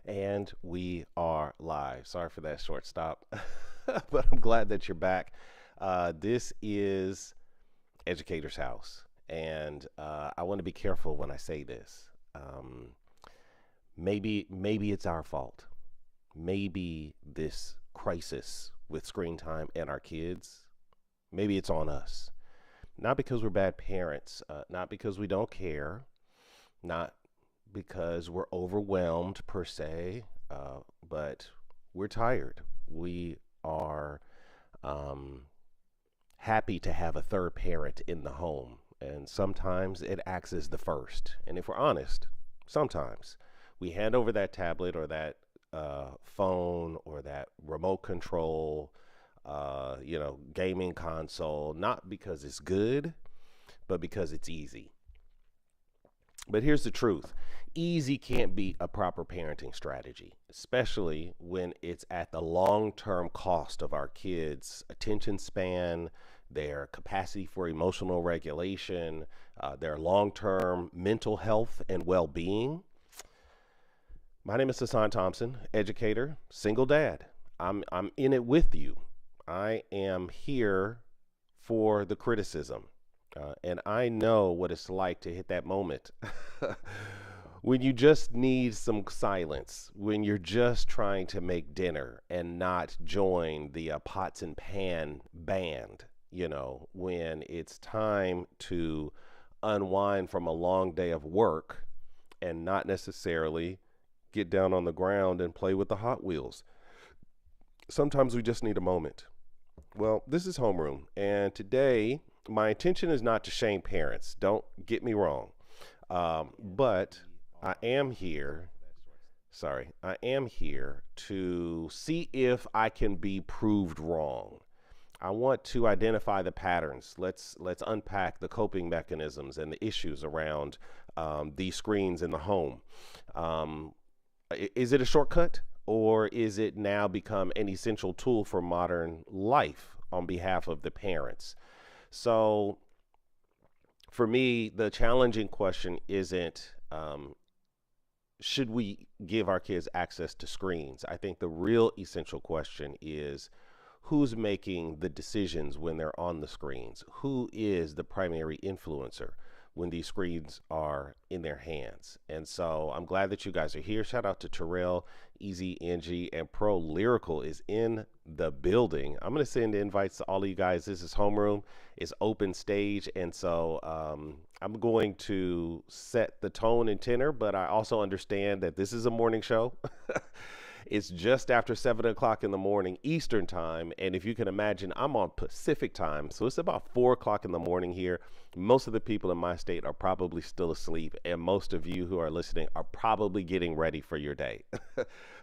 And we are live. Sorry for that short stop, but I'm glad that you're back. This is Educator's House, and I want to be careful when I say this. Um, maybe it's our fault. Maybe this crisis with screen time and our kids, maybe it's on us. Not because we're bad parents, not because we don't care, not because we're overwhelmed per se, but we're tired. We are um, happy to have a third parent in the home. And sometimes it acts as the first. And if we're honest, sometimes we hand over that tablet or that phone or that remote control, gaming console, not because it's good, but because it's easy. But here's the truth: easy can't be a proper parenting strategy, especially when it's at the long term cost of our kids' attention span, their capacity for emotional regulation, their long term mental health and well being. My name is Husan Thompson, educator, single dad. I'm in it with you. I am here for the criticism. And I know what it's like to hit that moment when you just need some silence, when you're just trying to make dinner and not join the pots and pan band, when it's time to unwind from a long day of work and not necessarily get down on the ground and play with the Hot Wheels. Sometimes we just need a moment. Well, this is Homeroom, and today my intention is not to shame parents. Don't get me wrong. But I am here. Sorry, I am here to see if I can be proved wrong. I want to identify the patterns. Let's unpack the coping mechanisms and the issues around these screens in the home. Um, is it a shortcut, or is it now become an essential tool for modern life on behalf of the parents? So for me, the challenging question isn't should we give our kids access to screens? I think the real essential question is who's making the decisions when they're on the screens? Who is the primary influencer when these screens are in their hands? And so I'm glad that you guys are here. Shout out to Terrell, Easy, Angie, and Pro Lyrical is in the building. I'm going to send invites to all of you guys. This is Homeroom. It's open stage. And so I'm going to set the tone and tenor, but I also understand that this is a morning show. It's just after 7 o'clock in the morning Eastern time. And if you can imagine, I'm on Pacific time. So it's about 4 o'clock in the morning here. Most of the people in my state are probably still asleep. And most of you who are listening are probably getting ready for your day.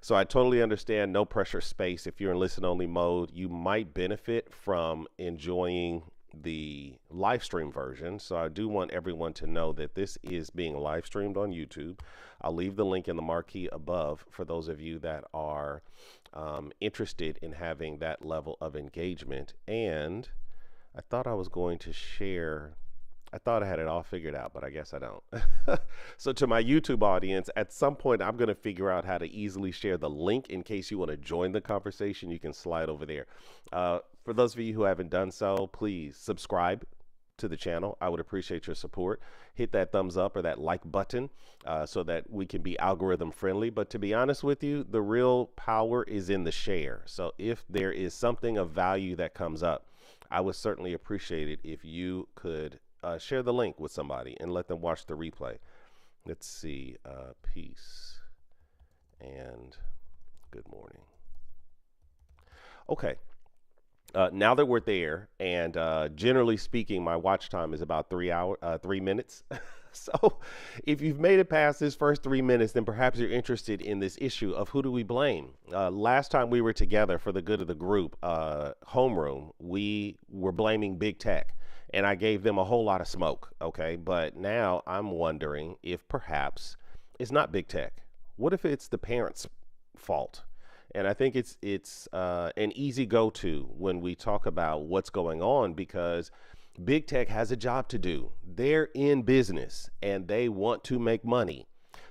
So I totally understand, no pressure space. If you're in listen only mode, you might benefit from enjoying the live stream version. So I do want everyone to know that this is being live streamed on YouTube. I'll leave the link in the marquee above for those of you that are interested in having that level of engagement. And I thought I was going to share, I thought I had it all figured out, but I guess I don't. So to my YouTube audience, at some point, I'm going to figure out how to easily share the link in case you want to join the conversation. You can slide over there. For those of you who haven't done so, please subscribe to the channel. I would appreciate your support. Hit that thumbs up or that like button so that we can be algorithm friendly. But to be honest with you, the real power is in the share. So if there is something of value that comes up, I would certainly appreciate it if you could share the link with somebody and let them watch the replay. Let's see. Peace and good morning. Okay. Now that we're there, and generally speaking, my watch time is about 3 minutes. So if you've made it past this first 3 minutes, then perhaps you're interested in this issue of who do we blame? Last time we were together for the good of the group, Homeroom, we were blaming big tech, and I gave them a whole lot of smoke. Okay. But now I'm wondering if perhaps it's not big tech. What if it's the parents' fault? And I think it's an easy go-to when we talk about what's going on, because big tech has a job to do. They're in business and they want to make money.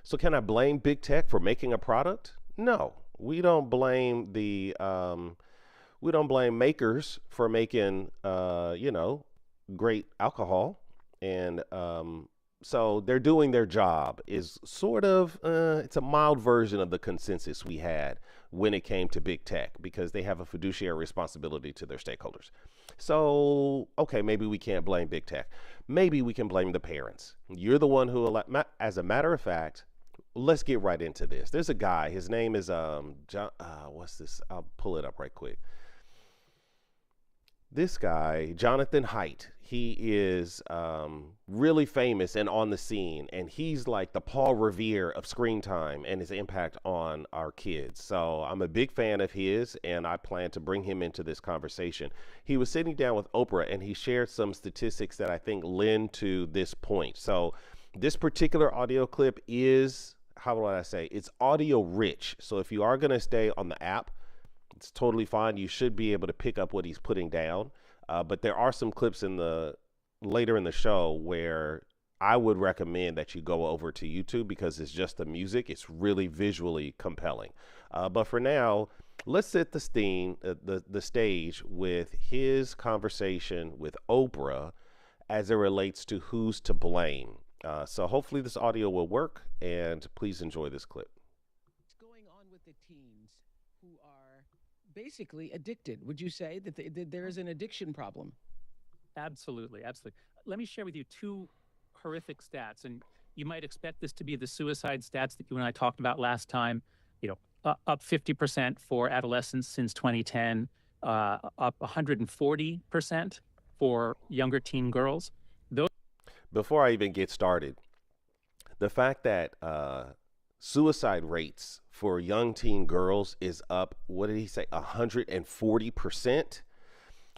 So can I blame big tech for making a product? No, we don't blame we don't blame makers for making great alcohol, and so they're doing their job is sort of it's a mild version of the consensus we had when it came to big tech because they have a fiduciary responsibility to their stakeholders. So okay, maybe we can't blame big tech. Maybe we can blame the parents. You're the one who as a matter of fact, let's get right into this. There's a guy, his name is John, what's this, I'll pull it up right quick. This guy, Jonathan Haidt, he is really famous and on the scene, and he's like the Paul Revere of screen time and his impact on our kids. So I'm a big fan of his, and I plan to bring him into this conversation. He was sitting down with Oprah, and he shared some statistics that I think lend to this point. So this particular audio clip is, how would I say, it's audio rich. So if you are going to stay on the app, it's totally fine. You should be able to pick up what he's putting down. But there are some clips later in the show where I would recommend that you go over to YouTube because it's just the music. It's really visually compelling. But for now, let's set the stage with his conversation with Oprah as it relates to who's to blame. So hopefully this audio will work, and please enjoy this clip. What's going on with the teens who are basically addicted? Would you say that there is an addiction problem? Absolutely, absolutely. Let me share with you two horrific stats, and you might expect this to be the suicide stats that you and I talked about last time. Up 50% for adolescents since 2010, up 140% for younger teen girls. Before I even get started, the fact that suicide rates for young teen girls is up, what did he say, 140%?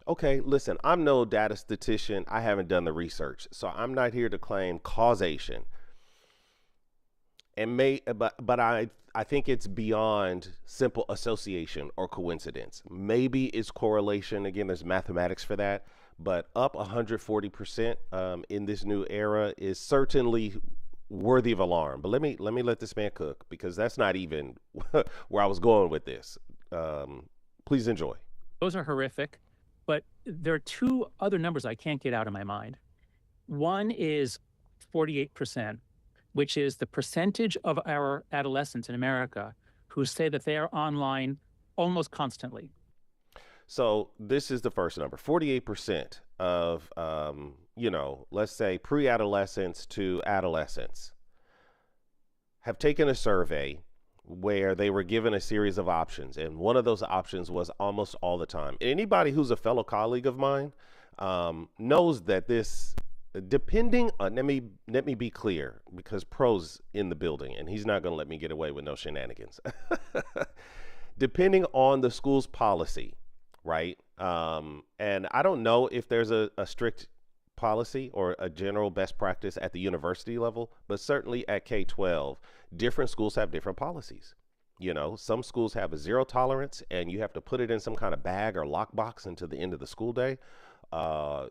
Okay, listen, I'm no data statistician. I haven't done the research, so I'm not here to claim causation. But I think it's beyond simple association or coincidence. Maybe it's correlation. Again, there's mathematics for that. But up 140% in this new era is certainly worthy of alarm. But let me let this man cook, because that's not even where I was going with this. Please enjoy. Those are horrific, but there are two other numbers I can't get out of my mind. One is 48%, which is the percentage of our adolescents in America who say that they are online almost constantly. So this is the first number. 48% of, let's say pre-adolescents to adolescents have taken a survey where they were given a series of options. And one of those options was almost all the time. Anybody who's a fellow colleague of mine knows that this, depending on, let me be clear, because Pro's in the building and he's not going to let me get away with no shenanigans. Depending on the school's policy, right? And I don't know if there's a strict policy or a general best practice at the university level, but certainly at K-12, different schools have different policies. Some schools have a zero tolerance and you have to put it in some kind of bag or lockbox until the end of the school day.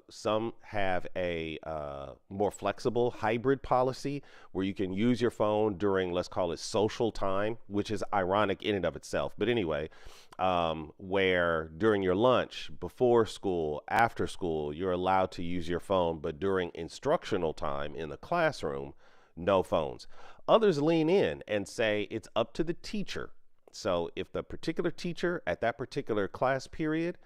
Some have a more flexible hybrid policy where you can use your phone during, let's call it social time, which is ironic in and of itself. But anyway, where during your lunch, before school, after school, you're allowed to use your phone, but during instructional time in the classroom, no phones. Others lean in and say it's up to the teacher. So if the particular teacher at that particular class period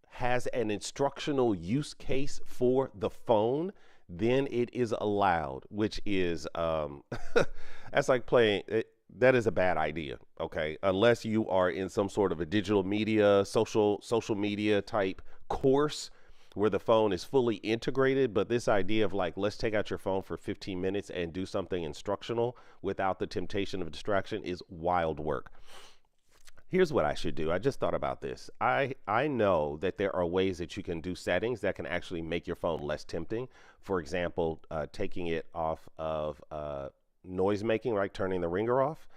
has an instructional use case for the phone, then it is allowed, which is that's like playing it. That is a bad idea. Okay, unless you are in some sort of a digital media, social media type course where the phone is fully integrated. But this idea of like, let's take out your phone for 15 minutes and do something instructional without the temptation of distraction is wild work. Here's what I should do. I just thought about this. I know that there are ways that you can do settings that can actually make your phone less tempting. For example, taking it off of noise making, right? Turning the ringer off.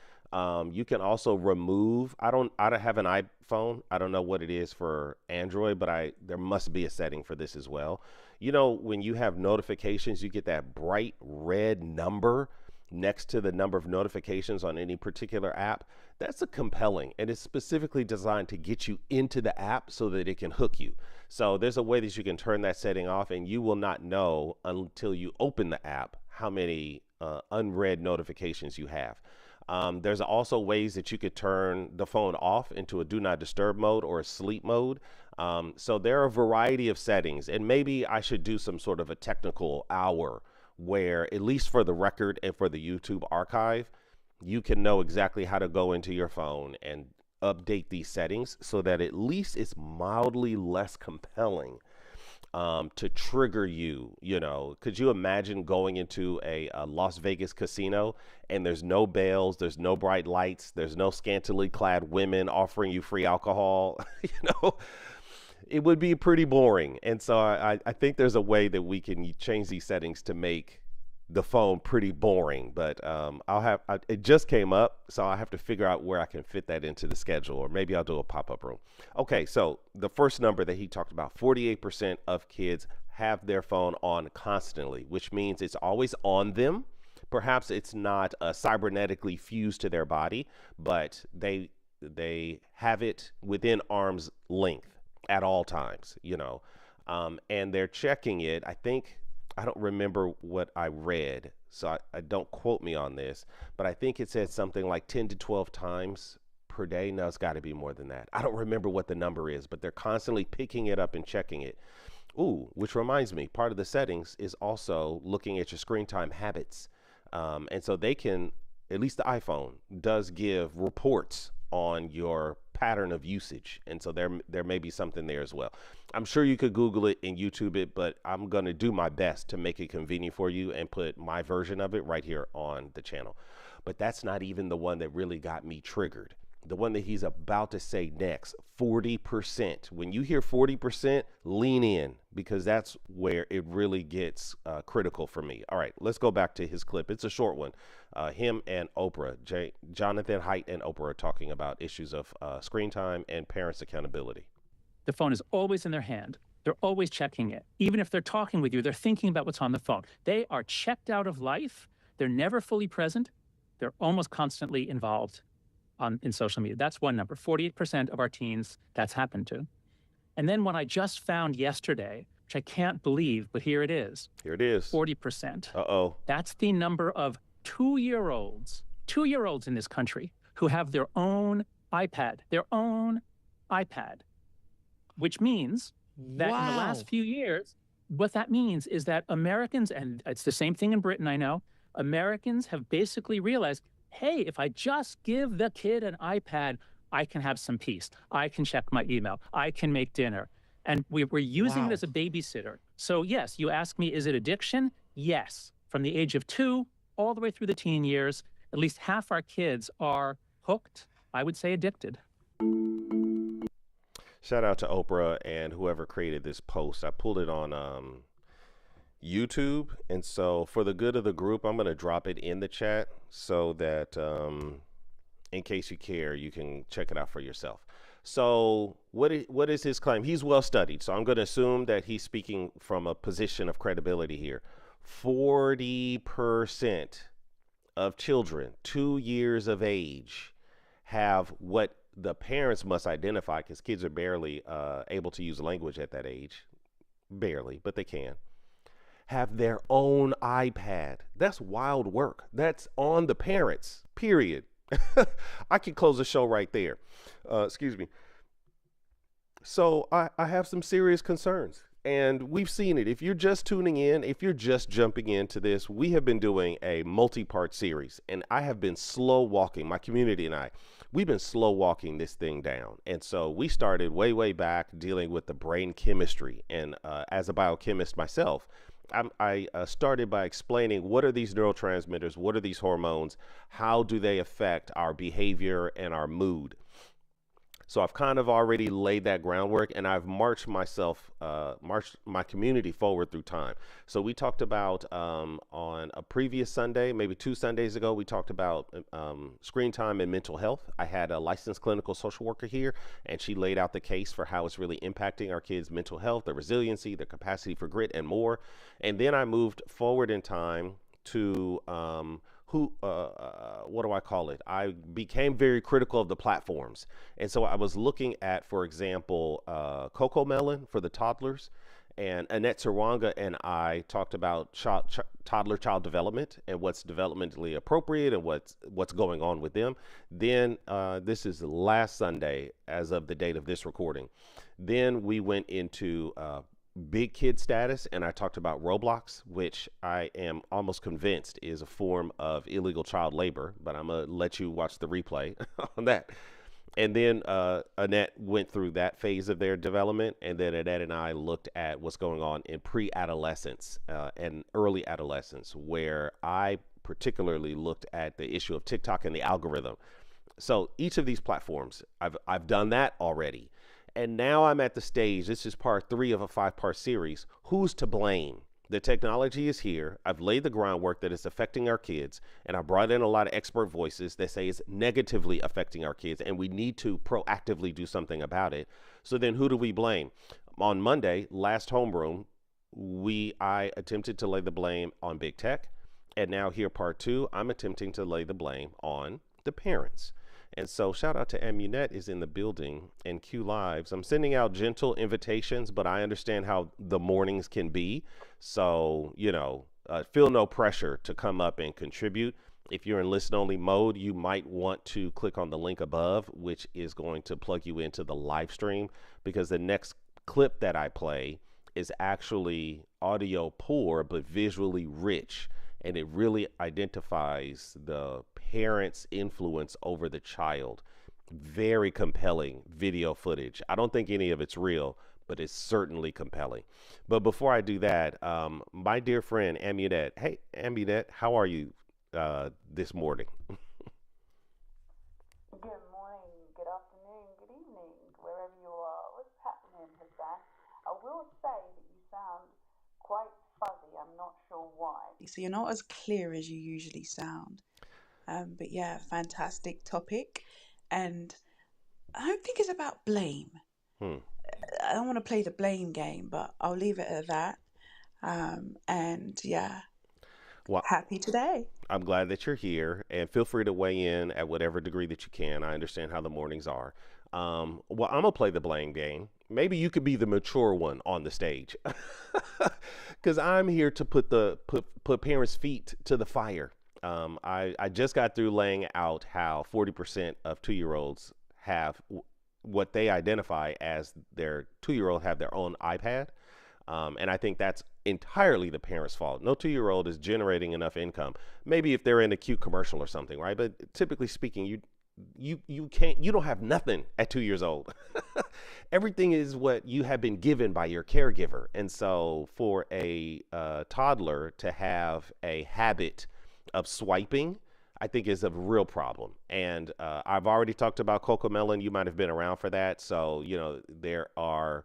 You can also remove, I don't have an iPhone. I don't know what it is for Android, but there must be a setting for this as well. When you have notifications, you get that bright red number next to the number of notifications on any particular app, that's a compelling, and it's specifically designed to get you into the app so that it can hook you. So there's a way that you can turn that setting off, and you will not know until you open the app how many unread notifications you have. There's also ways that you could turn the phone off into a do not disturb mode or a sleep mode. So there are a variety of settings, and maybe I should do some sort of a technical hour where, at least for the record and for the YouTube archive, you can know exactly how to go into your phone and update these settings so that at least it's mildly less compelling to trigger you. You know, could you imagine going into a Las Vegas casino and there's no bells, there's no bright lights, there's no scantily clad women offering you free alcohol? You know, it would be pretty boring. And so I think there's a way that we can change these settings to make the phone pretty boring, but it just came up, so I have to figure out where I can fit that into the schedule, or maybe I'll do a pop-up room. Okay, so the first number that he talked about, 48% of kids have their phone on constantly, which means it's always on them. Perhaps it's not cybernetically fused to their body, but they have it within arm's length at all times, you know, and they're checking it. I don't remember what I read, so I don't quote me on this, but I think it said something like 10 to 12 times per day. No, it's got to be more than that. I don't remember what the number is, but they're constantly picking it up and checking it. Ooh, which reminds me, part of the settings is also looking at your screen time habits. And so they can, at least the iPhone does give reports on your pattern of usage, and so there may be something there as well. I'm sure you could Google it and YouTube it, but I'm going to do my best to make it convenient for you and put my version of it right here on the channel. But that's not even the one that really got me triggered. The one that he's about to say next, 40%. When you hear 40%, lean in, because that's where it really gets critical for me. All right, let's go back to his clip. It's a short one. Him and Oprah, Jonathan Haidt and Oprah are talking about issues of screen time and parents' accountability. The phone is always in their hand. They're always checking it. Even if they're talking with you, they're thinking about what's on the phone. They are checked out of life. They're never fully present. They're almost constantly involved in social media. That's one number. 48% of our teens that's happened to. And then what I just found yesterday, which I can't believe, but here it is. Here it is. 40%. Uh-oh. That's the number of 2-year-olds in this country who have their own iPad, which means that in the last few years, what that means is that Americans, and it's the same thing in Britain, I know, Americans have basically realized, hey, if I just give the kid an iPad, I can have some peace. I can check my email. I can make dinner. And we're using it as a babysitter. So yes, you ask me, is it addiction? Yes. From the age of 2 all the way through the teen years, at least half our kids are hooked, I would say addicted. Shout out to Oprah and whoever created this post. I pulled it on YouTube, and so for the good of the group, I'm going to drop it in the chat so that in case you care, you can check it out for yourself. So what is his claim? He's well studied, so I'm going to assume that he's speaking from a position of credibility here. 40% of children 2 years of age have what the parents must identify, because kids are barely able to use language at that age, barely, but they can, have their own iPad. That's wild work. That's on the parents, period. I could close the show right there. Excuse me. So I have some serious concerns, and we've seen it. If you're just tuning in, if you're just jumping into this, we have been doing a multi-part series, and I have been slow walking, my community and we've been slow walking this thing down. And so we started way back dealing with the brain chemistry. And as a biochemist myself, I started by explaining, what are these neurotransmitters? What are these hormones? How do they affect our behavior and our mood? So I've kind of already laid that groundwork, and I've marched my community forward through time. So we talked about on a previous Sunday, maybe 2 Sundays ago, we talked about screen time and mental health. I had a licensed clinical social worker here, and she laid out the case for how it's really impacting our kids' mental health, their resiliency, their capacity for grit, and more. And then I moved forward in time to what do I call it? I became very critical of the platforms. And so I was looking at, for example, Coco Melon for the toddlers. And Annette Sarwanga and I talked about toddler child development and what's developmentally appropriate and what's going on with them. Then this is last Sunday, as of the date of this recording. Then we went into big kid status, and I talked about Roblox, which I am almost convinced is a form of illegal child labor, but I'm gonna let you watch the replay on that. And then Annette went through that phase of their development, and then Annette and I looked at what's going on in pre-adolescence and early adolescence, where I particularly looked at the issue of TikTok and the algorithm. So each of these platforms, I've done that already. And now I'm at the stage, this is part 3 of a 5-part series. Who's to blame? The technology is here. I've laid the groundwork that it's affecting our kids, and I brought in a lot of expert voices that say it's negatively affecting our kids, and we need to proactively do something about it. So then who do we blame? On Monday, last Homeroom, I attempted to lay the blame on big tech, and now here, part 2, I'm attempting to lay the blame on the parents. And so shout out to Amunette is in the building, and Q Lives. I'm sending out gentle invitations, but I understand how the mornings can be. So, feel no pressure to come up and contribute. If you're in listen only mode, you might want to click on the link above, which is going to plug you into the live stream, because the next clip that I play is actually audio poor, but visually rich. And it really identifies the parent's influence over the child. Very compelling video footage. I don't think any of it's real, but it's certainly compelling. But before I do that, my dear friend Amunette. Hey, Amunette, how are you this morning? Good morning, good afternoon, good evening, wherever you are. What's happening, Husan? I will say that you sound quite fuzzy. I'm not sure why. So you're not as clear as you usually sound. But yeah, fantastic topic. And I don't think it's about blame. I don't want to play the blame game, but I'll leave it at that. And yeah, well, happy today. I'm glad that you're here, and feel free to weigh in at whatever degree that you can. I understand how the mornings are. Well, I'm gonna play the blame game. Maybe you could be the mature one on the stage, because I'm here to put parents' feet to the fire. I just got through laying out how 40% of 2-year-olds have what they identify as their 2-year-old have their own iPad. And I think that's entirely the parent's fault. No 2-year-old is generating enough income. Maybe if they're in a cute commercial or something, right? But typically speaking, you don't have nothing at 2 years old. Everything is what you have been given by your caregiver. And so for a toddler to have a habit of swiping, I think is a real problem. And I've already talked about Coco Melon. You might have been around for that. So, there are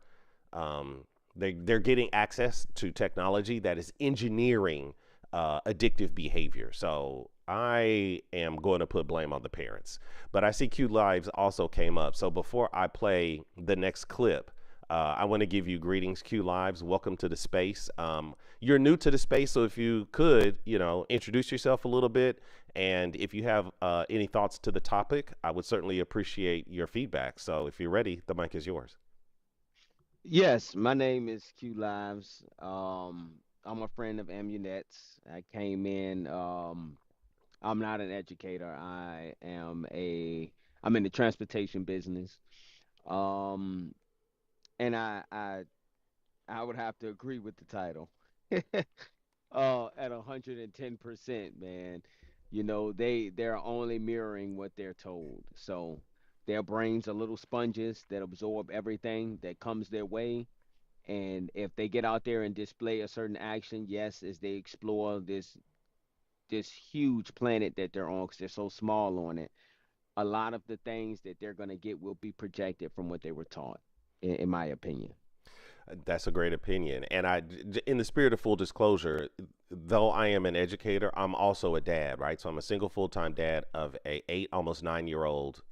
they're getting access to technology that is engineering addictive behavior. So I am going to put blame on the parents. But I see Q Lives also came up. So before I play the next clip, I want to give you greetings, Q Lives. Welcome to the space. You're new to the space, so if you could, introduce yourself a little bit. And if you have any thoughts to the topic, I would certainly appreciate your feedback. So if you're ready, the mic is yours. Yes, my name is Q Lives. I'm a friend of Amunette's. I came in. I'm not an educator. I'm in the transportation business. Um, and I would have to agree with the title. At 110%, man. They're only mirroring what they're told. So their brains are little sponges that absorb everything that comes their way. And if they get out there and display a certain action, yes, as they explore this huge planet that they're on, because they're so small on it, a lot of the things that they're going to get will be projected from what they were taught, in my opinion. That's a great opinion. And in the spirit of full disclosure, though I am an educator, I'm also a dad, right? So I'm a single full-time dad of a 8, almost 9-year-old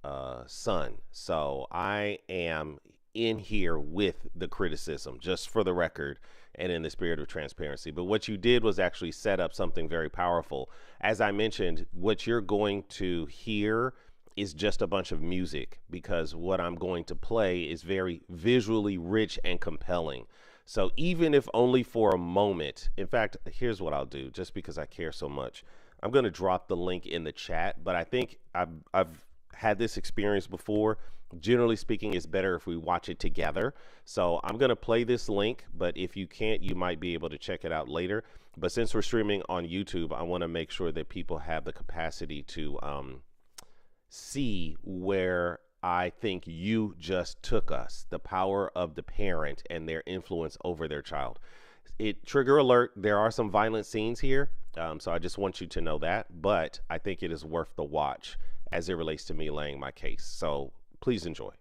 son. So I am in here with the criticism, just for the record and in the spirit of transparency. But what you did was actually set up something very powerful. As I mentioned, what you're going to hear is just a bunch of music, because what I'm going to play is very visually rich and compelling. So even if only for a moment, in fact, here's what I'll do, just because I care so much. I'm going to drop the link in the chat, but I think I've had this experience before. Generally speaking, it's better if we watch it together. So I'm going to play this link, but if you can't, you might be able to check it out later. But since we're streaming on YouTube, I want to make sure that people have the capacity to see where I think you just took us, the power of the parent and their influence over their child. Trigger alert, there are some violent scenes here. So I just want you to know that, but I think it is worth the watch as it relates to me laying my case. So please enjoy.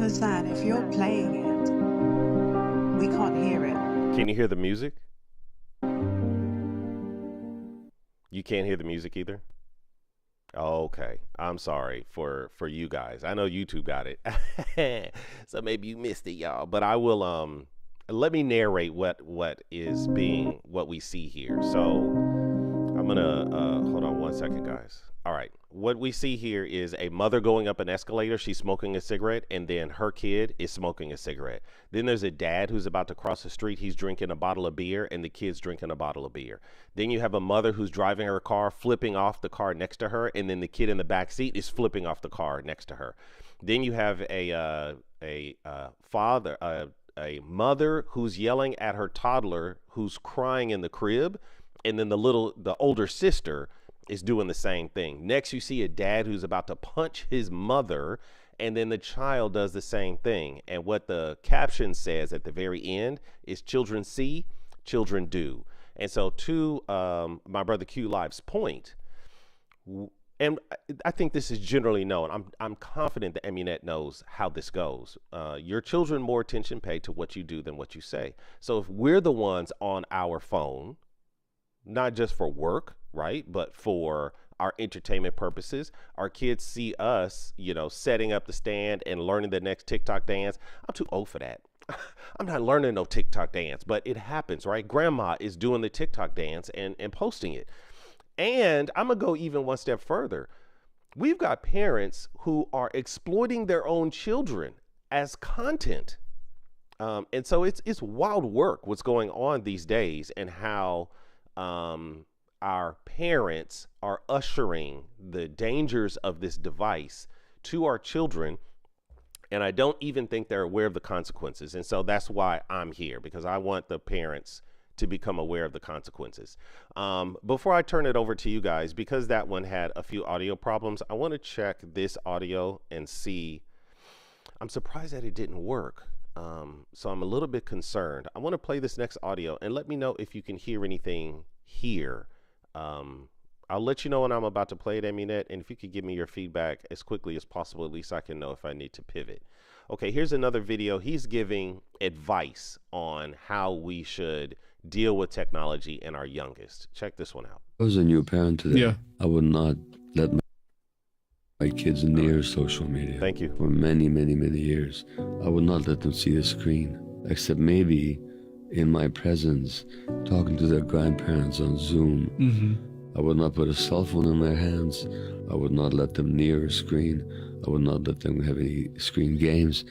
Husan, if you're playing it, we can't hear it. Can you hear the music? You can't hear the music either? Okay, I'm sorry for you guys. I know YouTube got it. So maybe you missed it, y'all. But I will let me narrate what we see here. So I'm gonna hold on one second, guys. All right, what we see here is a mother going up an escalator. She's smoking a cigarette, and then her kid is smoking a cigarette. Then there's a dad who's about to cross the street. He's drinking a bottle of beer, and the kid's drinking a bottle of beer. Then you have a mother who's driving her car, flipping off the car next to her, and then the kid in the back seat is flipping off the car next to her. Then you have a mother who's yelling at her toddler who's crying in the crib, and then the older sister is doing the same thing. Next, you see a dad who's about to punch his mother, and then the child does the same thing. And what the caption says at the very end is, children see, children do. And so to my brother Q Live's point, and I think this is generally known, I'm confident that Amunette knows how this goes. Your children more attention paid to what you do than what you say. So if we're the ones on our phone, not just for work, right, but for our entertainment purposes, our kids see us, setting up the stand and learning the next TikTok dance. I'm too old for that. I'm not learning no TikTok dance, but it happens, right? Grandma is doing the TikTok dance and posting it. And I'm gonna go even one step further. We've got parents who are exploiting their own children as content. And so it's wild work what's going on these days, and how our parents are ushering the dangers of this device to our children. And I don't even think they're aware of the consequences. And so that's why I'm here, because I want the parents to become aware of the consequences. Before I turn it over to you guys, because that one had a few audio problems, I want to check this audio and see. I'm surprised that it didn't work. So I'm a little bit concerned. I want to play this next audio and let me know if you can hear anything here. I'll let you know when I'm about to play it, Amunette, and if you could give me your feedback as quickly as possible, at least I can know if I need to pivot. Okay, here's another video. He's giving advice on how we should deal with technology in our youngest. Check this one out. I was a new parent today. I would not let my kids near social media. Thank you. For many, many, many years. I would not let them see the screen, except maybe in my presence, talking to their grandparents on Zoom. I would not put a cell phone in their hands. I would not let them near a screen. I would not let them have any screen games.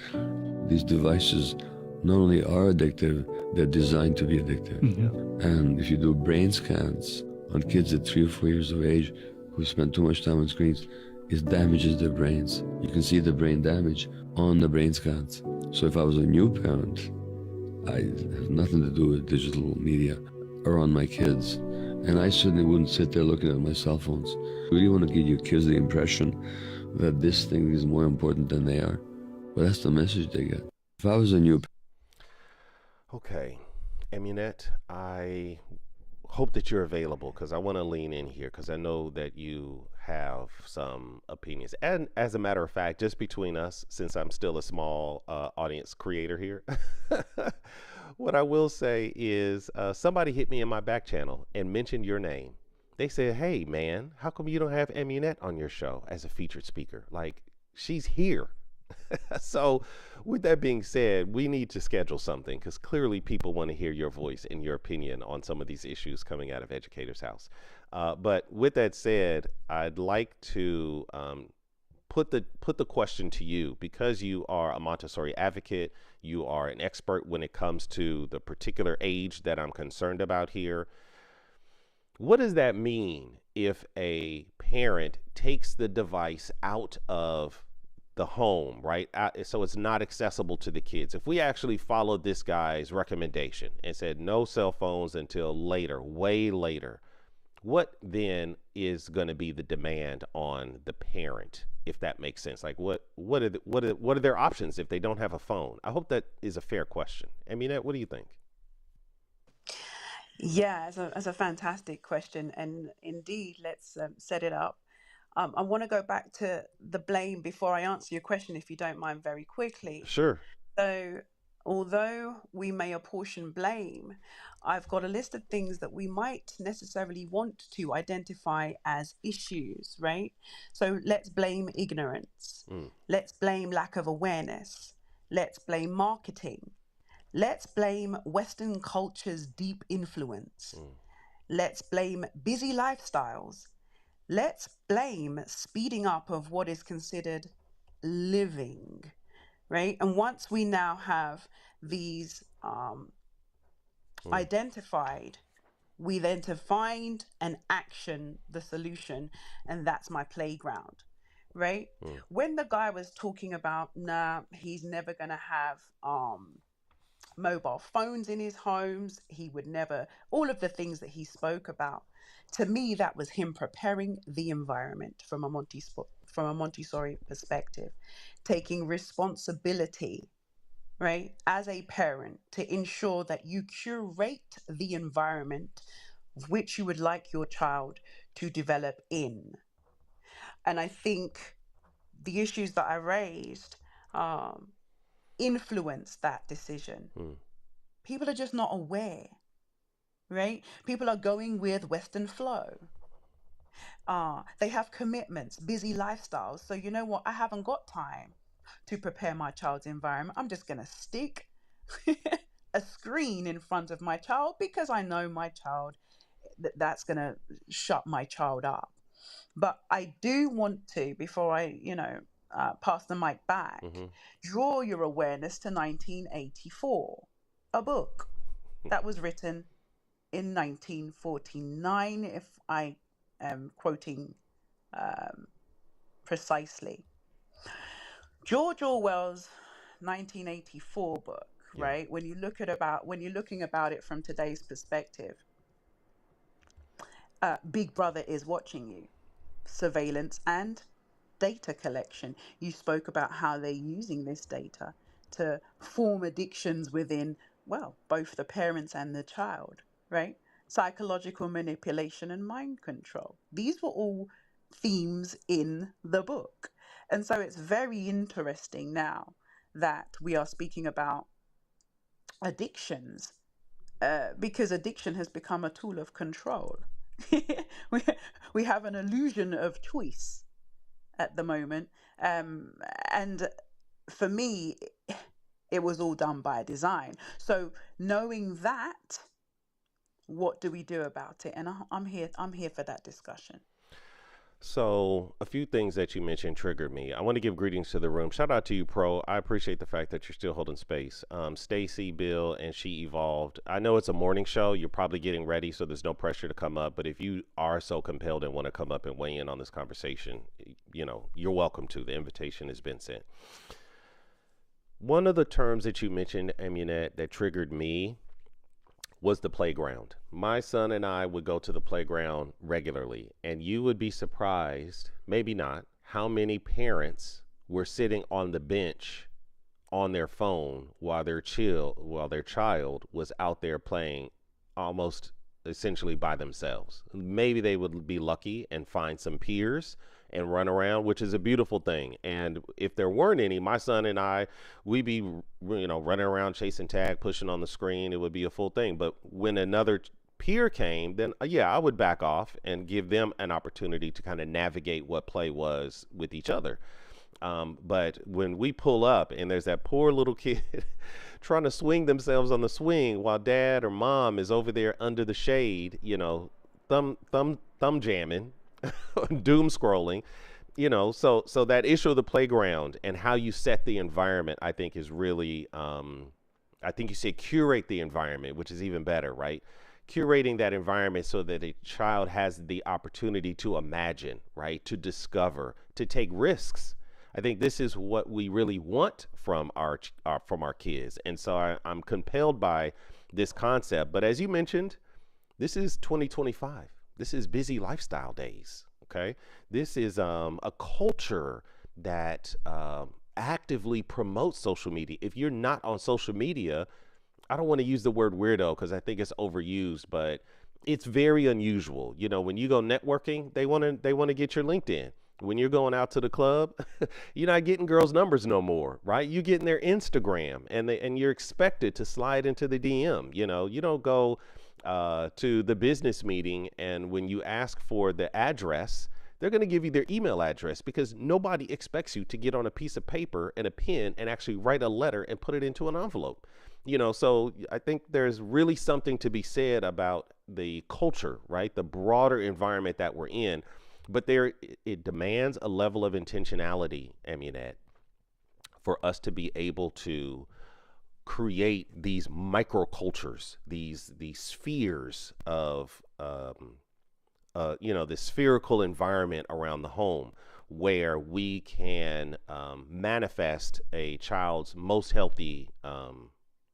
These devices not only are addictive, they're designed to be addictive. And if you do brain scans on kids at 3 or 4 years of age who spend too much time on screens, it damages their brains. You can see the brain damage on the brain scans. So if I was a new parent, I have nothing to do with digital media. around my kids. And I certainly wouldn't sit there looking at my cell phones. You really want to give your kids the impression that this thing is more important than they are. But that's the message they get. If I was a new... Okay. Amunette, I hope that you're available because I want to lean in here because I know that you have some opinions. And as a matter of fact, just between us, since I'm still a small audience creator here, what I will say is somebody hit me in my back channel and mentioned your name. They said, hey, man, how come you don't have Amunette on your show as a featured speaker? Like, she's here. So with that being said, we need to schedule something because clearly people want to hear your voice and your opinion on some of these issues coming out of Educator's House. But with that said, I'd like to put the question to you because you are a Montessori advocate. You are an expert when it comes to the particular age that I'm concerned about here. What does that mean if a parent takes the device out of the home, right? So it's not accessible to the kids. If we actually followed this guy's recommendation and said no cell phones until later, way later, what then is going to be the demand on the parent, if that makes sense? Like what are their options if they don't have a phone? I hope that is a fair question. Amunette, what do you think? Yeah, it's a fantastic question. And indeed, let's set it up. I want to go back to the blame before I answer your question, if you don't mind, very quickly. Sure. So, although we may apportion blame, I've got a list of things that we might necessarily want to identify as issues, right? So, let's blame ignorance. Let's blame lack of awareness. Let's blame marketing. Let's blame Western culture's deep influence. Let's blame busy lifestyles. Let's blame speeding up of what is considered living, right? And once we now have these identified, we then to find and action the solution, and that's my playground, right? When the guy was talking about, nah, he's never gonna have mobile phones in his homes, he would never, all of the things that he spoke about, to me, that was him preparing the environment from a Montessori perspective, taking responsibility, right, as a parent to ensure that you curate the environment which you would like your child to develop in. And I think the issues that I raised influence that decision. People are just not aware, right? People are going with Western flow. They have commitments, busy lifestyles. So you know what? I haven't got time to prepare my child's environment. I'm just going to stick a screen in front of my child because I know my child, that's going to shut my child up. But I do want to, before I, pass the mic back, draw your awareness to 1984, a book that was written in 1949, if I am quoting precisely. George Orwell's 1984 book, right? When you're looking about it from today's perspective, Big Brother is watching you, surveillance and data collection. You spoke about how they're using this data to form addictions within, well, both the parents and the child, right? Psychological manipulation and mind control. These were all themes in the book. And so it's very interesting now that we are speaking about addictions, because addiction has become a tool of control. we have an illusion of choice at the moment. And for me, it was all done by design. So knowing that, what do we do about it? And I'm here for that discussion. So a few things that you mentioned triggered me. I want to give greetings to the room. Shout out to you, Pro. I appreciate the fact that you're still holding space. Stacy, Bill, and She Evolved. I know it's a morning show. You're probably getting ready, so there's no pressure to come up. But if you are so compelled and want to come up and weigh in on this conversation, you're welcome to. The invitation has been sent. One of the terms that you mentioned, Amunette, that triggered me was the playground. My son and I would go to the playground regularly, and you would be surprised, maybe not, how many parents were sitting on the bench on their phone while their child was out there playing almost essentially by themselves. Maybe they would be lucky and find some peers and run around, which is a beautiful thing. And if there weren't any, my son and I, we'd be, running around chasing tag, pushing on the screen. It would be a full thing. But when another peer came, then yeah, I would back off and give them an opportunity to kind of navigate what play was with each other. But when we pull up and there's that poor little kid trying to swing themselves on the swing while dad or mom is over there under the shade, thumb jamming, doom scrolling, so that issue of the playground and how you set the environment, I think is really, I think you say curate the environment, which is even better, right? Curating that environment so that a child has the opportunity to imagine, right? To discover, to take risks. I think this is what we really want from our kids. And so I'm compelled by this concept. But as you mentioned, this is 2025. This is busy lifestyle days. Okay. This is a culture that actively promotes social media. If you're not on social media, I don't want to use the word weirdo because I think it's overused, but it's very unusual. When you go networking, they want to get your LinkedIn. When you're going out to the club, you're not getting girls' numbers no more, right? You're getting their Instagram, and you're expected to slide into the DM. You don't go to the business meeting, and when you ask for the address, they're going to give you their email address because nobody expects you to get on a piece of paper and a pen and actually write a letter and put it into an envelope. So I think there's really something to be said about the culture, right? The broader environment that we're in. But it demands a level of intentionality, Amunette, for us to be able to create these microcultures, these spheres of, the spherical environment around the home where we can manifest a child's most healthy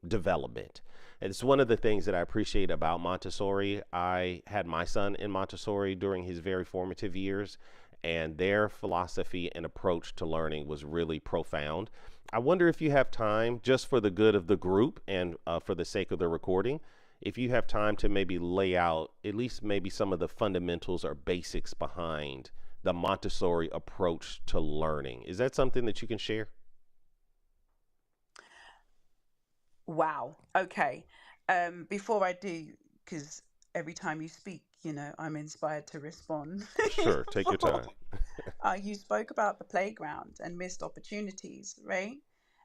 development. And it's one of the things that I appreciate about Montessori. I had my son in Montessori during his very formative years, and their philosophy and approach to learning was really profound. I wonder if you have time, just for the good of the group and for the sake of the recording, if you have time to maybe lay out at least maybe some of the fundamentals or basics behind the Montessori approach to learning. Is that something that you can share? Wow. Okay. Before I do, because every time you speak, I'm inspired to respond. Sure, take your time. You spoke about the playground and missed opportunities, right?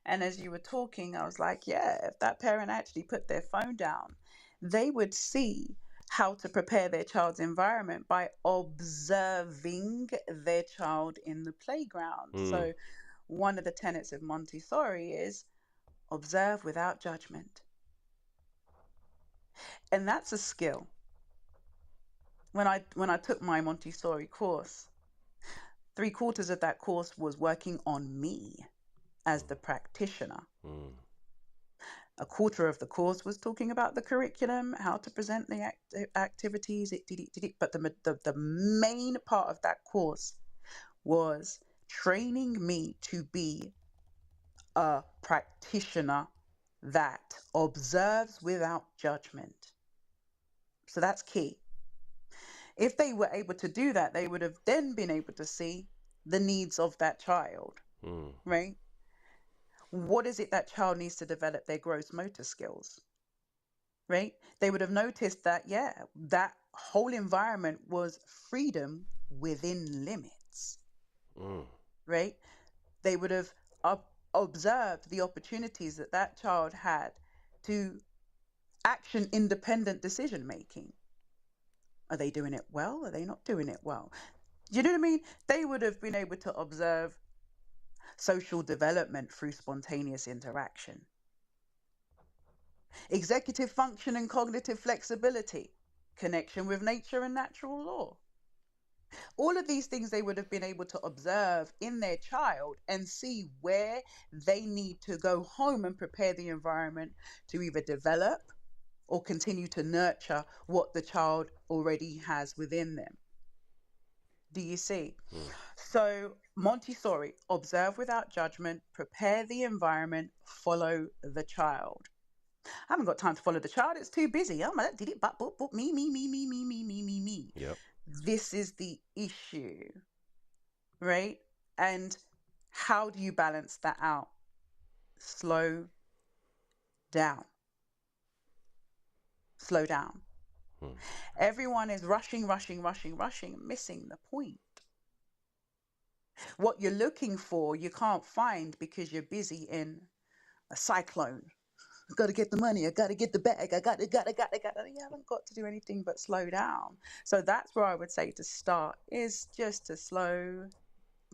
And as you were talking, I was like, yeah, if that parent actually put their phone down, they would see how to prepare their child's environment by observing their child in the playground. So one of the tenets of Montessori is observe without judgment. And that's a skill. When I took my Montessori course, 3/4 of that course was working on me as the practitioner. A quarter of the course was talking about the curriculum, how to present the activities, but the main part of that course was training me to be a practitioner that observes without judgment. So that's key. If they were able to do that, they would have then been able to see the needs of that child, right? What is it that child needs to develop their gross motor skills, right? They would have noticed that, yeah, that whole environment was freedom within limits, right? They would have observed the opportunities that child had to action independent decision making. Are they doing it well? Are they not doing it well? You know what I mean? They would have been able to observe social development through spontaneous interaction. Executive function and cognitive flexibility, connection with nature and natural law. All of these things they would have been able to observe in their child and see where they need to go home and prepare the environment to either develop or continue to nurture what the child already has within them. Do you see? So Montessori, observe without judgment, prepare the environment, follow the child. I haven't got time to follow the child. It's too busy. Oh, my, did it, but, me, me. Yep. This is the issue, right? And how do you balance that out? Slow down. Slow down. Everyone is rushing, missing the point. What you're looking for, you can't find because you're busy in a cyclone. I got to get the money. I got to get the bag. I got to. You haven't got to do anything but slow down. So that's where I would say to start is just to slow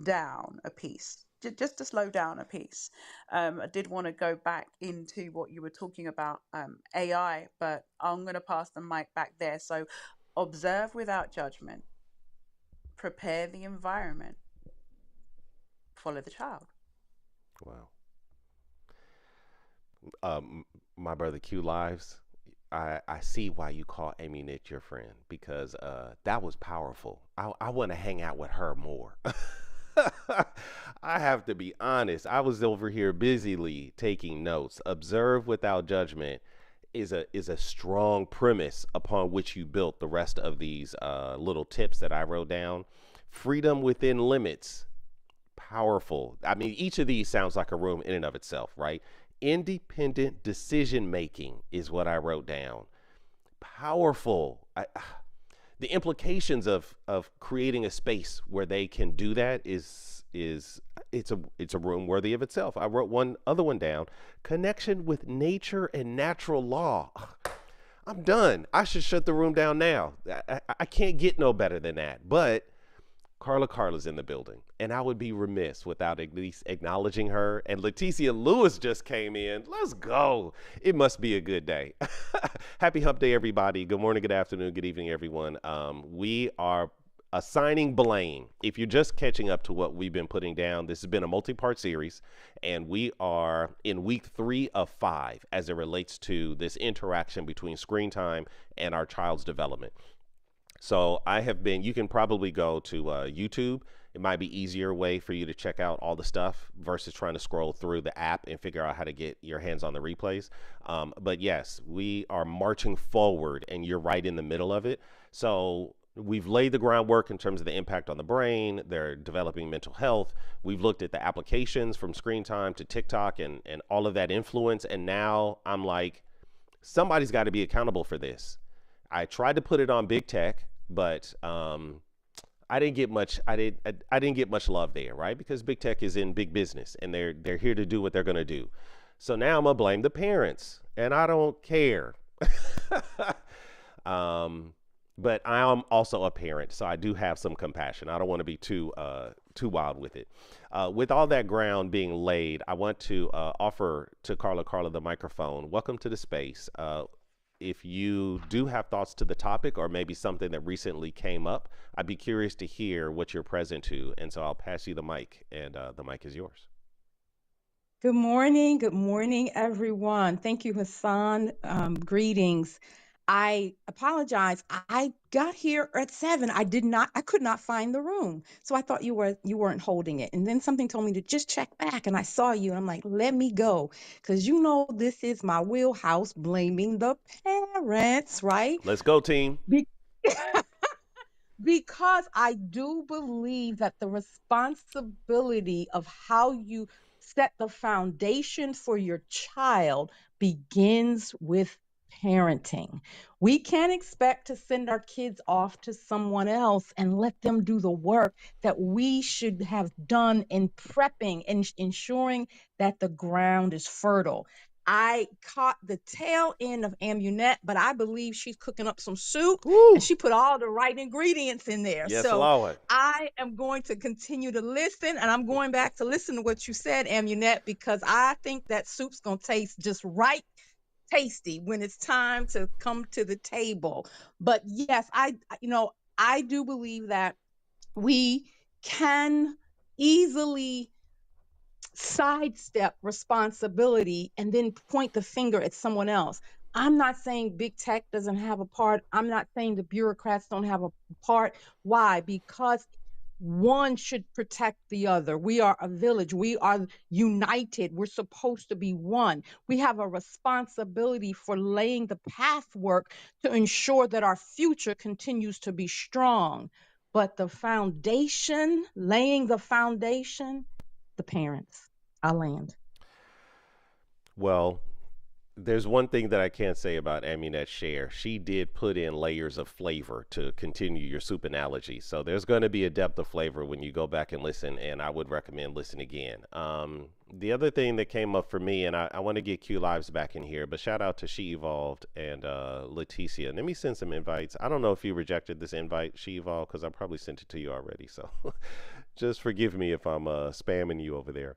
down a piece. Just to slow down a piece. I did want to go back into what you were talking about, AI, but I'm going to pass the mic back there. So observe without judgment. Prepare the environment. Follow the child. Wow. My brother Q Lives, I see why you call Amunette your friend, because that was powerful. I want to hang out with her more. I have to be honest. I was over here busily taking notes. Observe without judgment is a strong premise upon which you built the rest of these little tips that I wrote down. Freedom within limits. Powerful. I mean, each of these sounds like a room in and of itself, right? Independent decision making is what I wrote down. Powerful. The implications of creating a space where they can do that is it's a room worthy of itself. I wrote one other one down. Connection with nature and natural law. I'm done. I should shut the room down now. I can't get no better than that. But Carla's in the building, and I would be remiss without at least acknowledging her. And Leticia Lewis just came in. Let's go. It must be a good day. Happy hump day, everybody. Good morning, good afternoon, good evening, everyone. We are assigning blame. If you're just catching up to what we've been putting down, this has been a multi-part series, and we are in week 3 of 5 as it relates to this interaction between screen time and our child's development. So you can probably go to YouTube. It might be easier way for you to check out all the stuff versus trying to scroll through the app and figure out how to get your hands on the replays. But yes, we are marching forward, and you're right in the middle of it. So we've laid the groundwork in terms of the impact on the brain. They're developing mental health. We've looked at the applications from screen time to TikTok and all of that influence. And now I'm like, somebody's got to be accountable for this. I tried to put it on big tech, but I didn't get much. I didn't get much love there, right? Because big tech is in big business, and they're here to do what they're gonna do. So now I'm gonna blame the parents, and I don't care. But I am also a parent, so I do have some compassion. I don't want to be too wild with it. With all that ground being laid, I want to offer to Carla the microphone. Welcome to the space. If you do have thoughts to the topic or maybe something that recently came up, I'd be curious to hear what you're present to. And so I'll pass you the mic, and the mic is yours. Good morning. Good morning, everyone. Thank you, Husan. Greetings. I apologize. I got here at 7. I could not find the room. So I thought you weren't holding it. And then something told me to just check back, and I saw you, and I'm like, let me go. Because this is my wheelhouse, blaming the parents, right? Let's go, team. Because I do believe that the responsibility of how you set the foundation for your child begins with parenting. We can't expect to send our kids off to someone else and let them do the work that we should have done in prepping and ensuring that the ground is fertile. I caught the tail end of Amunette, but I believe she's cooking up some soup. Woo! And she put all the right ingredients in there. Yes, so Lord. I am going to continue to listen, and I'm going back to listen to what you said, Amunette, because I think that soup's going to taste just right tasty when it's time to come to the table. But yes, I do believe that we can easily sidestep responsibility and then point the finger at someone else. I'm not saying big tech doesn't have a part. I'm not saying the bureaucrats don't have a part. Why? Because one should protect the other. We are a village. We are united. We're supposed to be one. We have a responsibility for laying the pathwork to ensure that our future continues to be strong. But the foundation, laying the foundation, the parents. I land. Well, there's one thing that I can't say about Amunette's share. She did put in layers of flavor to continue your soup analogy. So there's going to be a depth of flavor when you go back and listen, and I would recommend listen again. The other thing that came up for me, and I want to get Q Lives back in here, but shout out to She Evolved and Leticia. Let me send some invites. I don't know if you rejected this invite, She Evolved, because I probably sent it to you already. So just forgive me if I'm spamming you over there.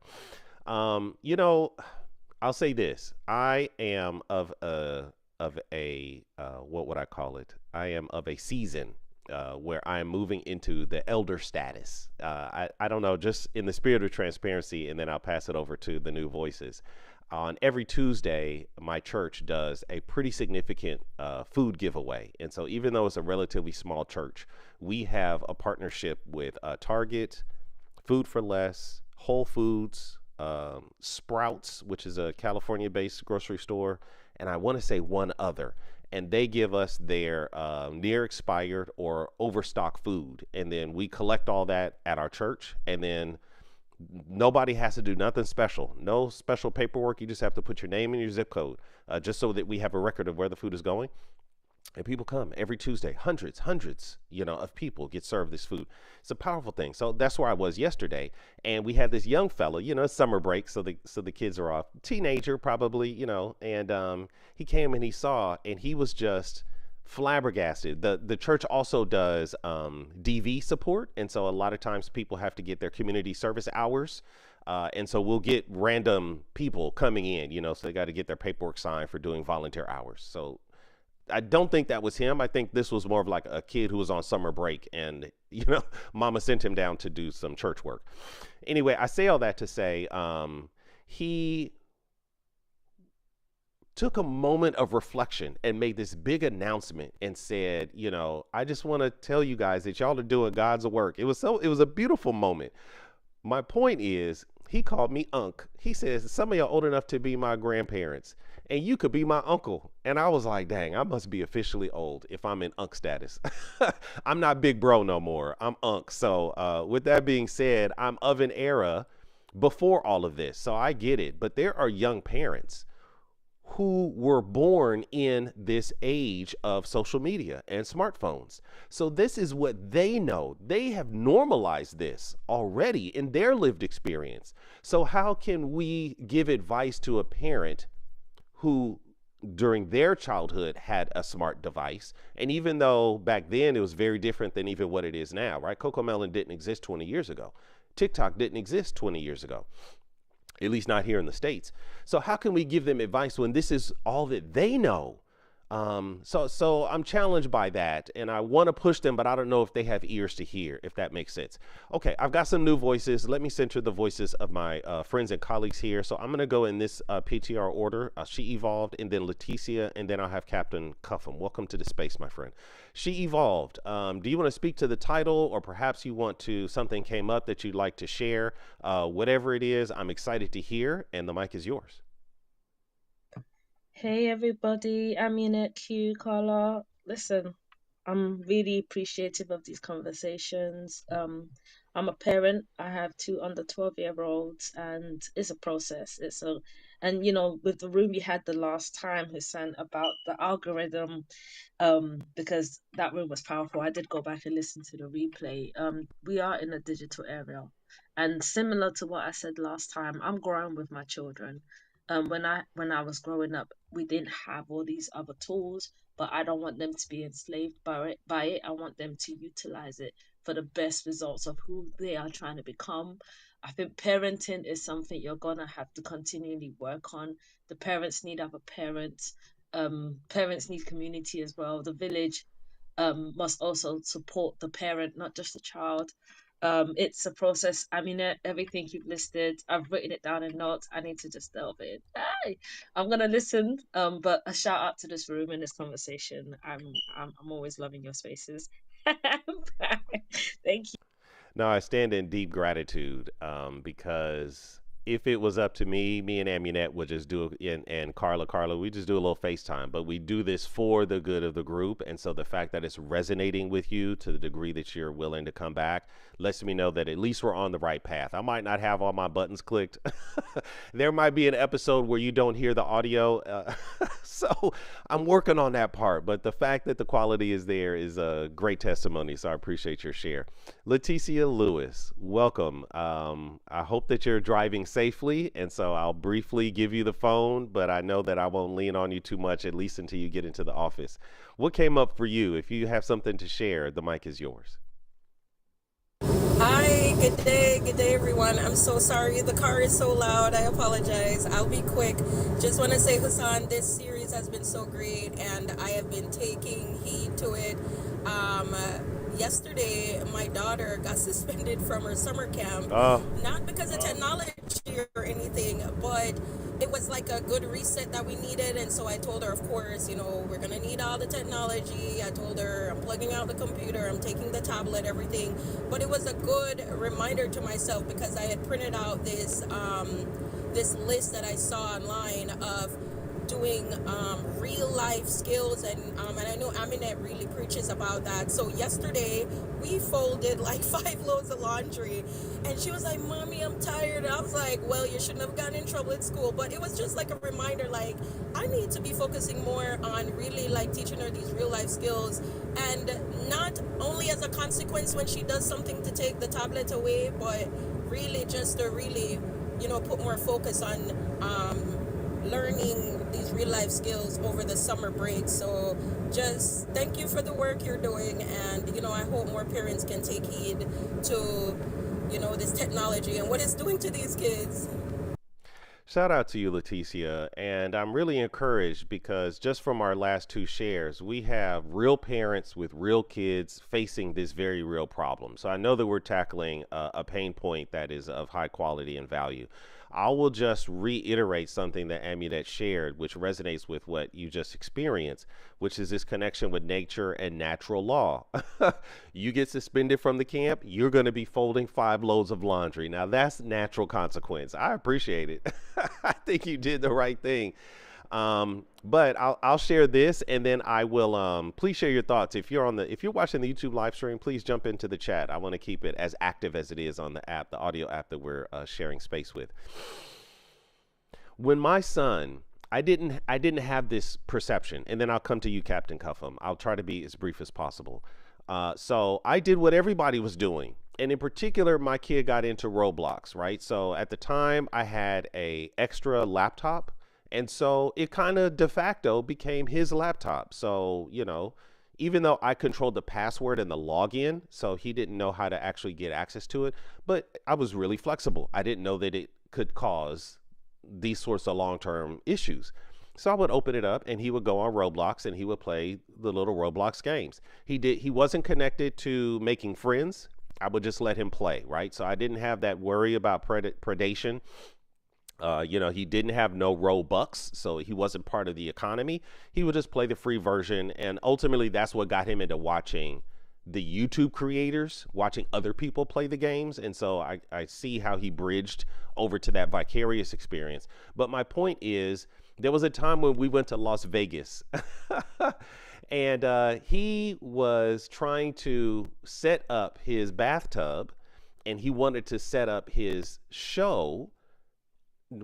You know, I'll say this: I am of a what would I call it? I am of a season where I am moving into the elder status. I don't know, just in the spirit of transparency, and then I'll pass it over to the new voices. On every Tuesday, my church does a pretty significant food giveaway. And so, even though it's a relatively small church, we have a partnership with Target, Food for Less, Whole Foods, Sprouts, which is a California based grocery store, and I want to say one other. And they give us their near expired or overstock food. And then we collect all that at our church. And then nobody has to do nothing special. No special paperwork. You just have to put your name and your zip code just so that we have a record of where the food is going. And people come every Tuesday, hundreds, of people get served this food. It's a powerful thing. So that's where I was yesterday, and we had this young fella. It's summer break, so the kids are off. Teenager, probably, and he came and he saw, and he was just flabbergasted. The church also does DV support, and so a lot of times people have to get their community service hours. And so we'll get random people coming in, so they got to get their paperwork signed for doing volunteer hours. So I don't think that was him. I think this was more of like a kid who was on summer break and, mama sent him down to do some church work. Anyway, I say all that to say he took a moment of reflection and made this big announcement and said, I just want to tell you guys that y'all are doing God's work. It was a beautiful moment. My point is, he called me Unc. He says, some of y'all old enough to be my grandparents, and you could be my uncle. And I was like, dang, I must be officially old if I'm in Unc status. I'm not big bro no more. I'm Unc. So with that being said, I'm of an era before all of this. So I get it. But there are young parents who were born in this age of social media and smartphones. So this is what they know. They have normalized this already in their lived experience. So how can we give advice to a parent who during their childhood had a smart device? And even though back then it was very different than even what it is now, right? Coco Melon didn't exist 20 years ago. TikTok didn't exist 20 years ago. At least not here in the States. So how can we give them advice when this is all that they know? So I'm challenged by that, and I want to push them, but I don't know if they have ears to hear, if that makes sense. Okay, I've got some new voices. Let me center the voices of my friends and colleagues here. So I'm going to go in this PTR order. She Evolved, and then Leticia, and then I'll have Captain Cuffham. Welcome to the space, my friend. She Evolved. Do you want to speak to the title, or perhaps you want to, something came up that you'd like to share? Whatever it is, I'm excited to hear, and the mic is yours. Hey everybody, Amunette, Q, Carla. Listen, I'm really appreciative of these conversations. I'm a parent. I have two under 12-year-olds, and it's a process. And with the room you had the last time, Husan, about the algorithm, because that room was powerful. I did go back and listen to the replay. We are in a digital era, and similar to what I said last time, I'm growing with my children. When I was growing up, we didn't have all these other tools, but I don't want them to be enslaved by it. I want them to utilize it for the best results of who they are trying to become. I think parenting is something you're gonna have to continually work on. The parents need other parents. Parents need community as well. The village must also support the parent, not just the child. It's a process. I mean, everything you've listed, I've written it down in notes. I need to just delve in. Hi. I'm gonna listen. But a shout out to this room and this conversation. I'm always loving your spaces. Bye. Thank you. No, I stand in deep gratitude because if it was up to me, me and Amunette would just do it, and Carla, we just do a little FaceTime. But we do this for the good of the group. And so the fact that it's resonating with you to the degree that you're willing to come back lets me know that at least we're on the right path. I might not have all my buttons clicked. There might be an episode where you don't hear the audio. So I'm working on that part. But the fact that the quality is there is a great testimony. So I appreciate your share. Leticia Lewis, welcome. I hope that you're driving safely, and so I'll briefly give you the phone, but I know that I won't lean on you too much, at least until you get into the office. What came up for you? If you have something to share, the mic is yours. Hi, good day, everyone. I'm so sorry the car is so loud. I apologize. I'll be quick. Just want to say, Husan, this series has been so great, and I have been taking heed to it. Yesterday, my daughter got suspended from her summer camp, not because of technology or anything, but it was like a good reset that we needed. And so I told her, of course, we're going to need all the technology. I told her I'm plugging out the computer, I'm taking the tablet, everything. But it was a good reminder to myself because I had printed out this list that I saw online of doing real life skills, and I know Amunette really preaches about that. So yesterday we folded like 5 loads of laundry, and she was like, "Mommy, I'm tired." And I was like, "Well, you shouldn't have gotten in trouble at school." But it was just like a reminder, like I need to be focusing more on really like teaching her these real life skills, and not only as a consequence when she does something to take the tablet away, but really just to really put more focus on learning these real life skills over the summer break. So just thank you for the work you're doing, and I hope more parents can take heed to this technology and what it's doing to these kids. Shout out to you, Leticia. And I'm really encouraged because just from our last 2 shares, we have real parents with real kids facing this very real problem. So I know that we're tackling a pain point that is of high quality and value. I will just reiterate something that Amunette shared, which resonates with what you just experienced, which is this connection with nature and natural law. You get suspended from the camp, you're going to be folding 5 loads of laundry. Now, that's natural consequence. I appreciate it. I think you did the right thing. But I'll share this, and then I will please share your thoughts. If you're watching the YouTube live stream, please jump into the chat. I want to keep it as active as it is on the app, the audio app that we're sharing space with. When my son, I didn't have this perception, and then I'll come to you, Captain Cuffham. I'll try to be as brief as possible. So I did what everybody was doing. And in particular, my kid got into Roblox, right? So at the time I had a extra laptop. And so it kind of de facto became his laptop. So, even though I controlled the password and the login, so he didn't know how to actually get access to it, but I was really flexible. I didn't know that it could cause these sorts of long-term issues. So I would open it up and he would go on Roblox and he would play the little Roblox games. He wasn't connected to making friends. I would just let him play, right? So I didn't have that worry about predation. He didn't have no Robux, so he wasn't part of the economy. He would just play the free version. And ultimately, that's what got him into watching the YouTube creators, watching other people play the games. And so I see how he bridged over to that vicarious experience. But my point is, there was a time when we went to Las Vegas and he was trying to set up his bathtub, and he wanted to set up his show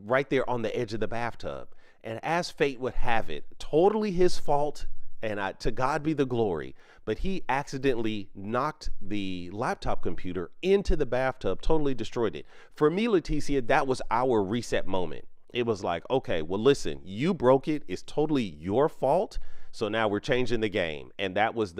right there on the edge of the bathtub. And as fate would have it, totally his fault, and to God be the glory, but he accidentally knocked the laptop computer into the bathtub, totally destroyed it. For me, Leticia, that was our reset moment. It was like, okay, well, listen, you broke it. It's totally your fault. So now we're changing the game. And that was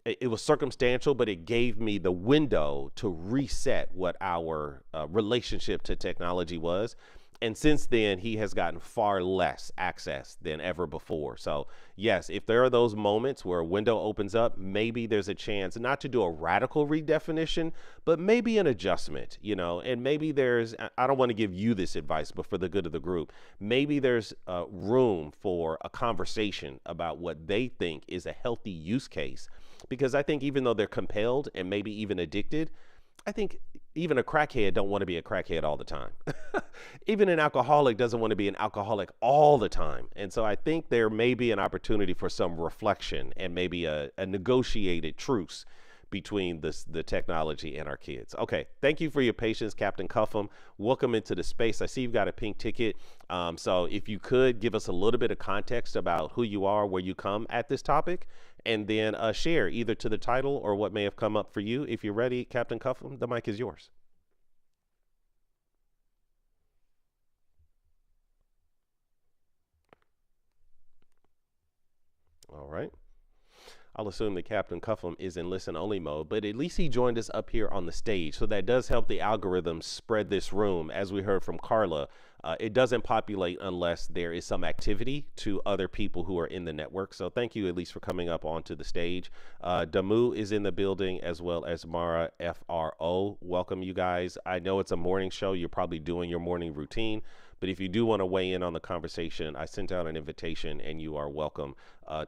it was circumstantial, but it gave me the window to reset what our relationship to technology was. And since then, he has gotten far less access than ever before. So, yes, if there are those moments where a window opens up, maybe there's a chance not to do a radical redefinition, but maybe an adjustment, you know, and maybe there's, I don't want to give you this advice, but for the good of the group, maybe there's room for a conversation about what they think is a healthy use case. Because I think even though they're compelled and maybe even addicted, I think even a crackhead don't want to be a crackhead all the time. Even an alcoholic doesn't want to be an alcoholic all the time. And so I think there may be an opportunity for some reflection and maybe a negotiated truce between the technology and our kids. Okay, thank you for your patience, Captain Cuffham. Welcome into the space. I see you've got a pink ticket. So if you could give us a little bit of context about who you are, where you come at this topic, and then share either to the title or what may have come up for you. If you're ready, Captain Cuffham, the mic is yours. All right. I'll assume that Captain Cuffham is in listen only mode, but at least he joined us up here on the stage. So that does help the algorithms spread this room. As we heard from Carla, it doesn't populate unless there is some activity to other people who are in the network. So thank you at least for coming up onto the stage. Damu is in the building, as well as Mara FRO. Welcome, you guys. I know it's a morning show. You're probably doing your morning routine. But if you do want to weigh in on the conversation, I sent out an invitation and you are welcome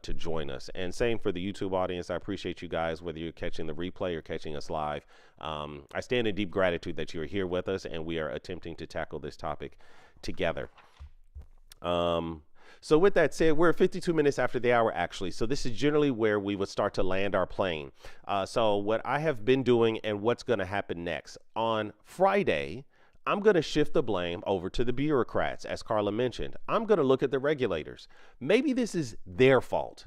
to join us. And same for the YouTube audience. I appreciate you guys, whether you're catching the replay or catching us live. I stand in deep gratitude that you're here with us and we are attempting to tackle this topic together. So with that said, we're 52 minutes after the hour, actually. So this is generally where we would start to land our plane. So what I have been doing and what's going to happen next. On Friday, I'm going to shift the blame over to the bureaucrats, as Carla mentioned. I'm going to look at the regulators. Maybe this is their fault.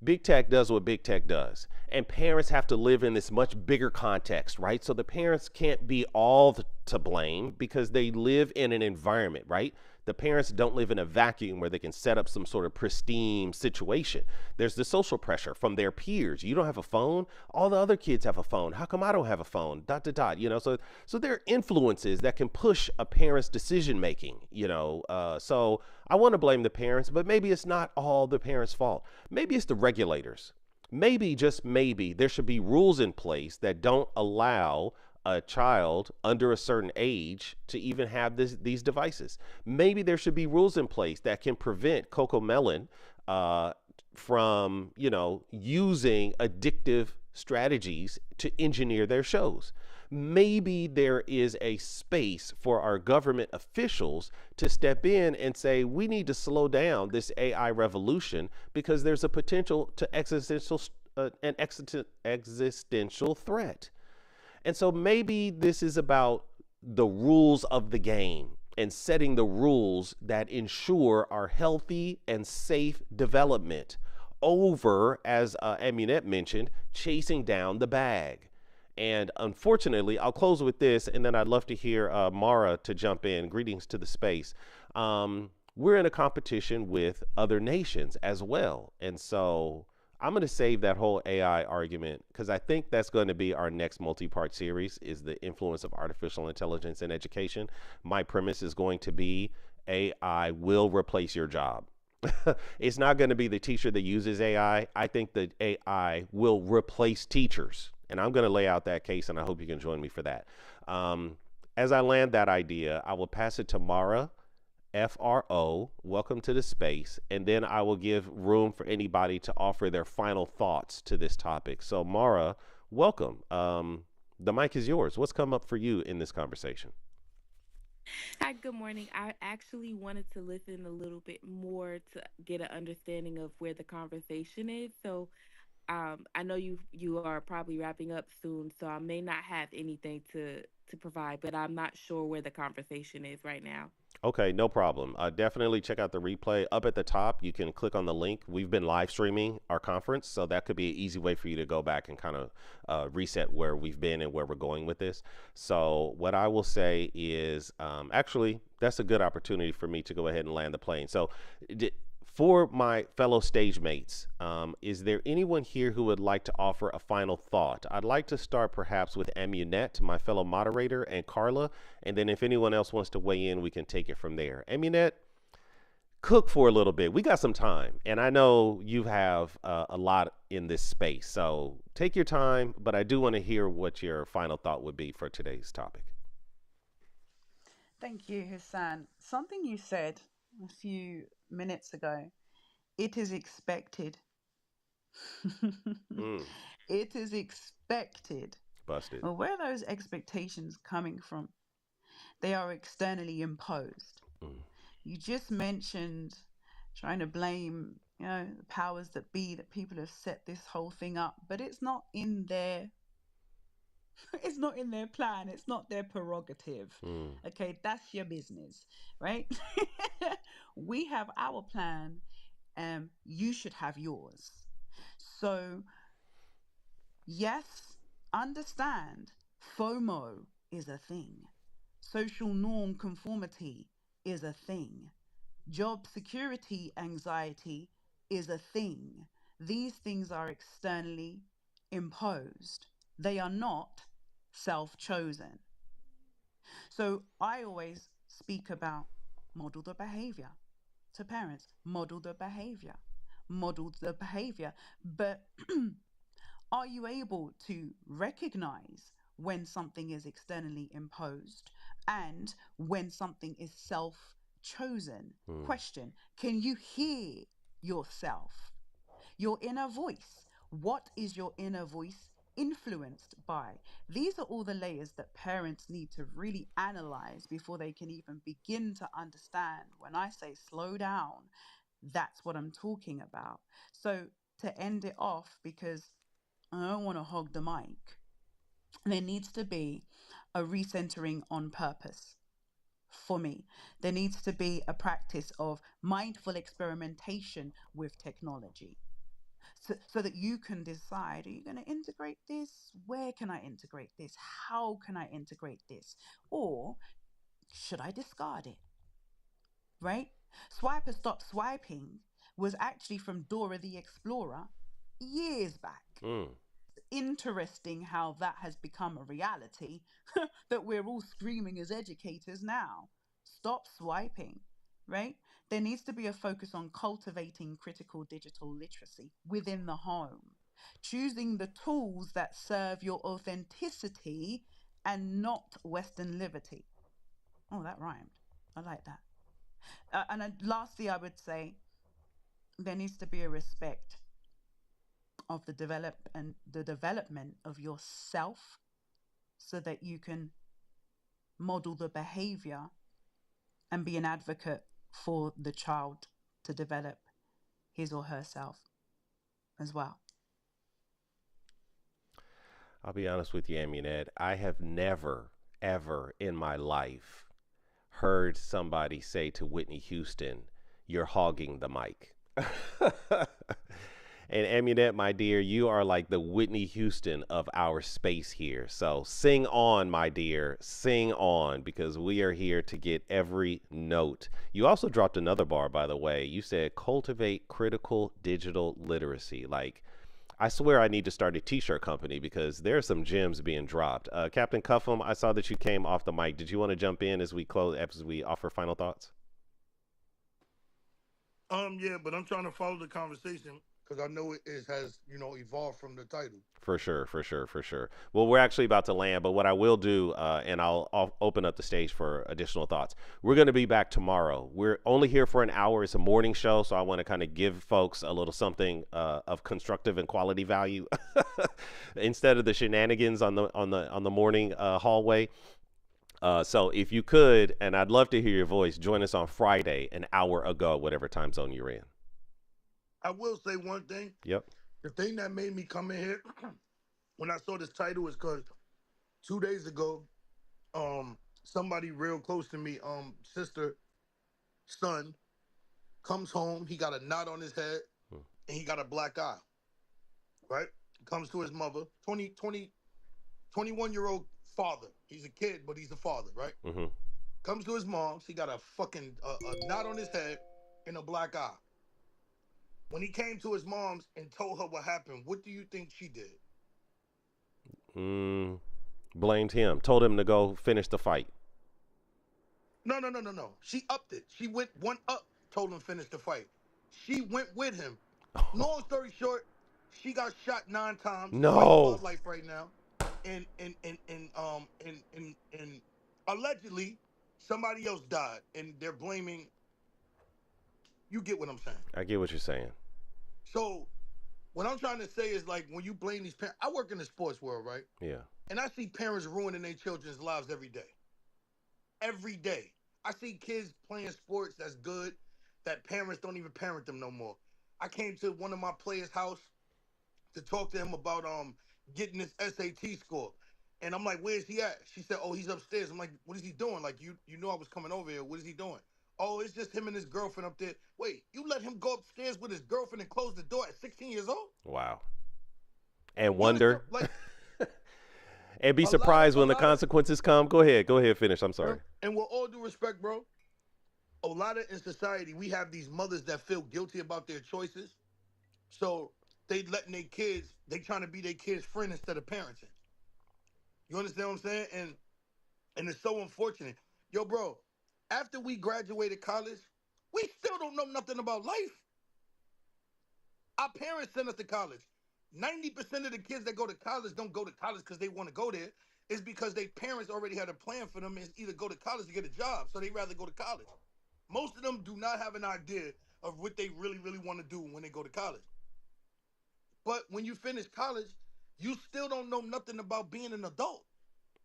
Big tech does what big tech does. And parents have to live in this much bigger context, right? So the parents can't be all to blame because they live in an environment, right? The parents don't live in a vacuum where they can set up some sort of pristine situation. There's the social pressure from their peers. You don't have a phone. All the other kids have a phone. How come I don't have a phone? ... You know, so there are influences that can push a parent's decision making, you know. So I want to blame the parents, but maybe it's not all the parents' fault. Maybe it's the regulators. Maybe, just maybe, there should be rules in place that don't allow a child under a certain age to even have these devices. Maybe there should be rules in place that can prevent Coco Melon from, you know, using addictive strategies to engineer their shows. Maybe there is a space for our government officials to step in and say, we need to slow down this AI revolution because there's a potential to an existential threat. And so maybe this is about the rules of the game and setting the rules that ensure our healthy and safe development over, as Amunette mentioned, chasing down the bag. And unfortunately, I'll close with this, and then I'd love to hear Mara to jump in. Greetings to the space. We're in a competition with other nations as well. And so I'm going to save that whole AI argument because I think that's going to be our next multi-part series, is the influence of artificial intelligence in education. My premise is going to be AI will replace your job. It's not going to be the teacher that uses AI. I think that AI will replace teachers. And I'm going to lay out that case, and I hope you can join me for that. As I land that idea, I will pass it to Mara FRO, welcome to the space, and then I will give room for anybody to offer their final thoughts to this topic. So Mara, welcome. The mic is yours. What's come up for you in this conversation? Hi, good morning. I actually wanted to listen a little bit more to get an understanding of where the conversation is. So I know you are probably wrapping up soon, so I may not have anything to provide, but I'm not sure where the conversation is right now. Okay, no problem. Definitely check out the replay. Up at the top, you can click on the link. We've been live streaming our conference, so that could be an easy way for you to go back and kind of reset where we've been and where we're going with this. So what I will say is, actually, that's a good opportunity for me to go ahead and land the plane. So For my fellow stage mates, is there anyone here who would like to offer a final thought? I'd like to start perhaps with Amunette, my fellow moderator, and Carla. And then if anyone else wants to weigh in, we can take it from there. Amunette, cook for a little bit. We got some time. And I know you have a lot in this space. So take your time. But I do want to hear what your final thought would be for today's topic. Thank you, Husan. Something you said a few minutes ago, it is expected. It is expected. Busted. Well, where are those expectations coming from? They are externally imposed. You just mentioned trying to blame, the powers that be, that people have set this whole thing up, but it's not in their it's not in their plan. It's not their prerogative. Okay, that's your business, right? We have our plan. You should have yours. So, yes, understand FOMO is a thing. Social norm conformity is a thing. Job security anxiety is a thing. These things are externally imposed. They are not self-chosen. So I always speak about model the behavior to parents. Model the behavior. Model the behavior. But are you able to recognize when something is externally imposed and when something is self-chosen? Question: can you hear yourself? Your inner voice. What is your inner voice influenced by? These are all the layers that parents need to really analyze before they can even begin to understand. When I say slow down, that's what I'm talking about. So to end it off, because I don't want to hog the mic, there needs to be a recentering on purpose. For me, there needs to be a practice of mindful experimentation with technology. So that you can decide, are you going to integrate this? Where can I integrate this? How can I integrate this? Or should I discard it? Right? Swipe or Stop Swiping was actually from Dora the Explorer years back. Interesting how that has become a reality that we're all screaming as educators now. Stop swiping, right? There needs to be a focus on cultivating critical digital literacy within the home, choosing the tools that serve your authenticity and not Western liberty. Oh, that rhymed. I like that. Lastly, I would say there needs to be a respect of the development of yourself so that you can model the behavior and be an advocate for the child to develop his or herself as well. I'll be honest with you, Amunette. I have never, ever in my life heard somebody say to Whitney Houston, "You're hogging the mic." And Amunette, my dear, you are like the Whitney Houston of our space here. So sing on, my dear, sing on, because we are here to get every note. You also dropped another bar, by the way. You said cultivate critical digital literacy. Like, I swear I need to start a t-shirt company because there are some gems being dropped. Captain Cuffham, I saw that you came off the mic. Did you want to jump in as we close, as we offer final thoughts? Yeah, but I'm trying to follow the conversation because I know it has, evolved from the title. For sure, for sure, for sure. Well, we're actually about to land, but what I will do, and I'll open up the stage for additional thoughts. We're going to be back tomorrow. We're only here for an hour. It's a morning show, so I want to kind of give folks a little something of constructive and quality value instead of the shenanigans on the morning hallway. So if you could, and I'd love to hear your voice, join us on Friday, an hour ago, whatever time zone you're in. I will say one thing. Yep. The thing that made me come in here when I saw this title is because 2 days ago, somebody real close to me, sister, son, comes home. He got a knot on his head and he got a black eye. Right? Comes to his mother, 21-year-old father. He's a kid, but he's a father, right? Comes to his mom. He got a fucking a knot on his head and a black eye. When he came to his mom's and told her what happened, what do you think she did? Mm, blamed him. Told him to go finish the fight. No, no, no, no, no. She upped it. She went one up, told him finish the fight. She went with him. Long story short, she got shot 9 times, fighting for No. her life right now. And allegedly somebody else died. And they're blaming, you get what I'm saying. I get what you're saying. So what I'm trying to say is, like, when you blame these parents, I work in the sports world, right? Yeah. And I see parents ruining their children's lives every day. Every day. I see kids playing sports that's good, that parents don't even parent them no more. I came to one of my players' house to talk to him about getting this SAT score. And I'm like, where's he at? She said, oh, he's upstairs. I'm like, what is he doing? Like, you know I was coming over here. What is he doing? Oh, it's just him and his girlfriend up there. Wait, you let him go upstairs with his girlfriend and close the door at 16 years old? Wow. And You understand? wonder. Like, And be a lot of, surprised a when the lot of, consequences come. Go ahead. Go ahead. Finish. I'm sorry. and with all due respect, bro, a lot of in society, we have these mothers that feel guilty about their choices. So they letting their kids, they trying to be their kids' friend instead of parenting. You understand what I'm saying? And it's so unfortunate. Yo, bro, after we graduated college, we still don't know nothing about life. Our parents sent us to college. 90% of the kids that go to college don't go to college because they want to go there. It's because their parents already had a plan for them. Is either go to college or get a job. So they rather go to college. Most of them do not have an idea of what they really, really want to do when they go to college. But when you finish college, you still don't know nothing about being an adult.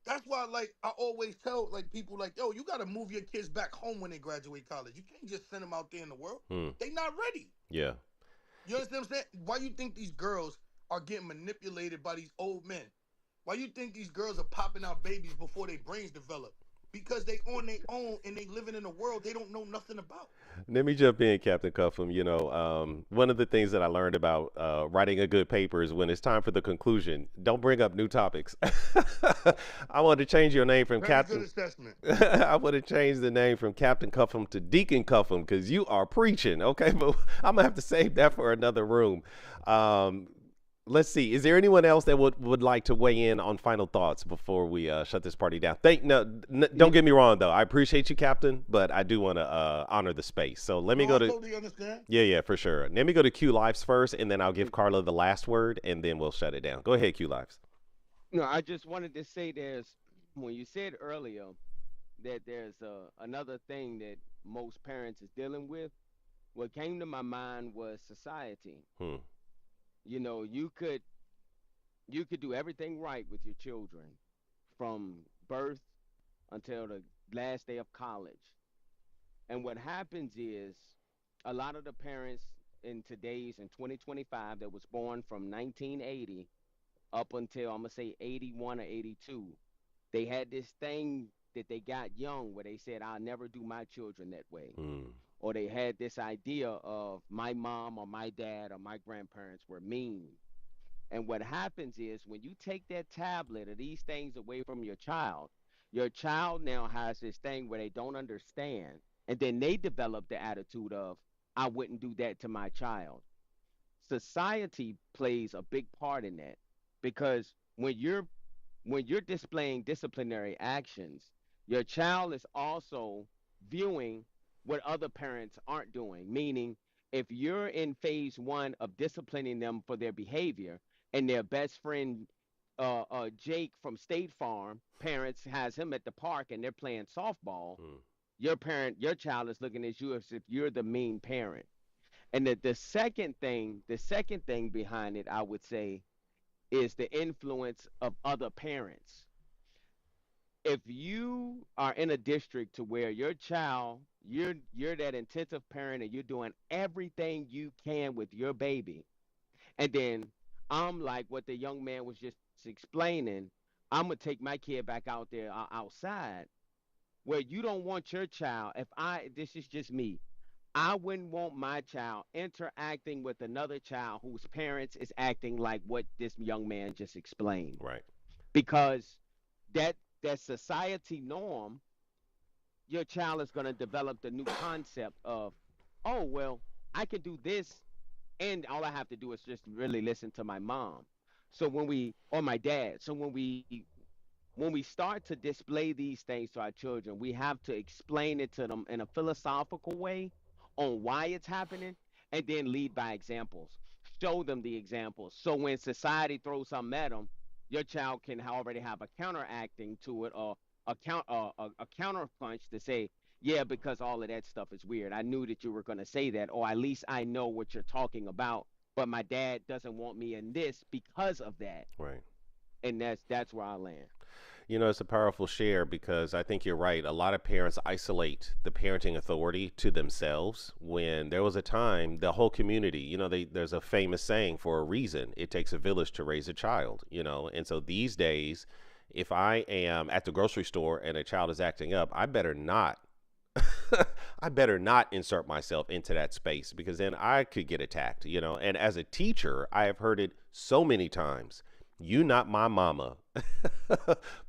That's why, like, I always tell, like, people, like, yo, you got to move your kids back home when they graduate college. You can't just send them out there in the world. They not ready. Yeah. You understand what I'm saying? Why you think these girls are getting manipulated by these old men? Why you think these girls are popping out babies before their brains develop? Because they on their own and they living in a world they don't know nothing about. Let me jump in, Captain Cuffham. One of the things that I learned about writing a good paper is when it's time for the conclusion, don't bring up new topics. I want to change your name from Very Captain. good assessment. I want to change the name from Captain Cuffham to Deacon Cuffham because you are preaching. Okay, but I'm gonna have to save that for another room. Let's see. Is there anyone else that would like to weigh in on final thoughts before we shut this party down? Don't get me wrong though. I appreciate you, Captain, but I do want to honor the space. So let me go I to. totally understand. Yeah, for sure. Let me go to Q Lives first, and then I'll give Carla the last word, and then we'll shut it down. Go ahead, Q Lives. No, I just wanted to say when you said earlier that there's another thing that most parents is dealing with, what came to my mind was society. Hmm. You know, you could do everything right with your children from birth until the last day of college. And what happens is a lot of the parents in 2025 that was born from 1980 up until I'm gonna say 81 or 82, they had this thing that they got young where they said, I'll never do my children that way. Hmm. Or they had this idea of my mom or my dad or my grandparents were mean. And what happens is when you take that tablet or these things away from your child now has this thing where they don't understand. And then they develop the attitude of, I wouldn't do that to my child. Society plays a big part in that because when you're displaying disciplinary actions, your child is also viewing what other parents aren't doing. Meaning, if you're in phase one of disciplining them for their behavior, and their best friend, Jake from State Farm, parents has him at the park and they're playing softball, Hmm. your child is looking at you as if you're the mean parent. And the second thing behind it, I would say, is the influence of other parents. If you are in a district to where your child, you're that intensive parent and you're doing everything you can with your baby, and then I'm like what the young man was just explaining, I'm gonna take my kid back out there outside where you don't want your child. If I This is just me, I wouldn't want my child interacting with another child whose parents is acting like what this young man just explained, Right. because that that society norm, your child is going to develop the new concept of, oh well, I can do this And all I have to do is just really listen to my mom. So when we or my dad. So when we start to display these things to our children, we have to explain it to them in a philosophical way on why it's happening, and then lead by examples. Show them the examples. So when society throws something at them, your child can already have a counteracting to it, or a counter punch to say, yeah, because all of that stuff is weird. I knew that you were going to say that, or at least I know what you're talking about. But my dad doesn't want me in this because of that, Right. and that's where I land. You know, it's a powerful share because I think you're right. A lot of parents isolate the parenting authority to themselves when there was a time the whole community, there's a famous saying for a reason. It takes a village to raise a child, And so these days, if I am at the grocery store and a child is acting up, I better not I better not insert myself into that space because then I could get attacked. And as a teacher, I have heard it so many times. You not my mama.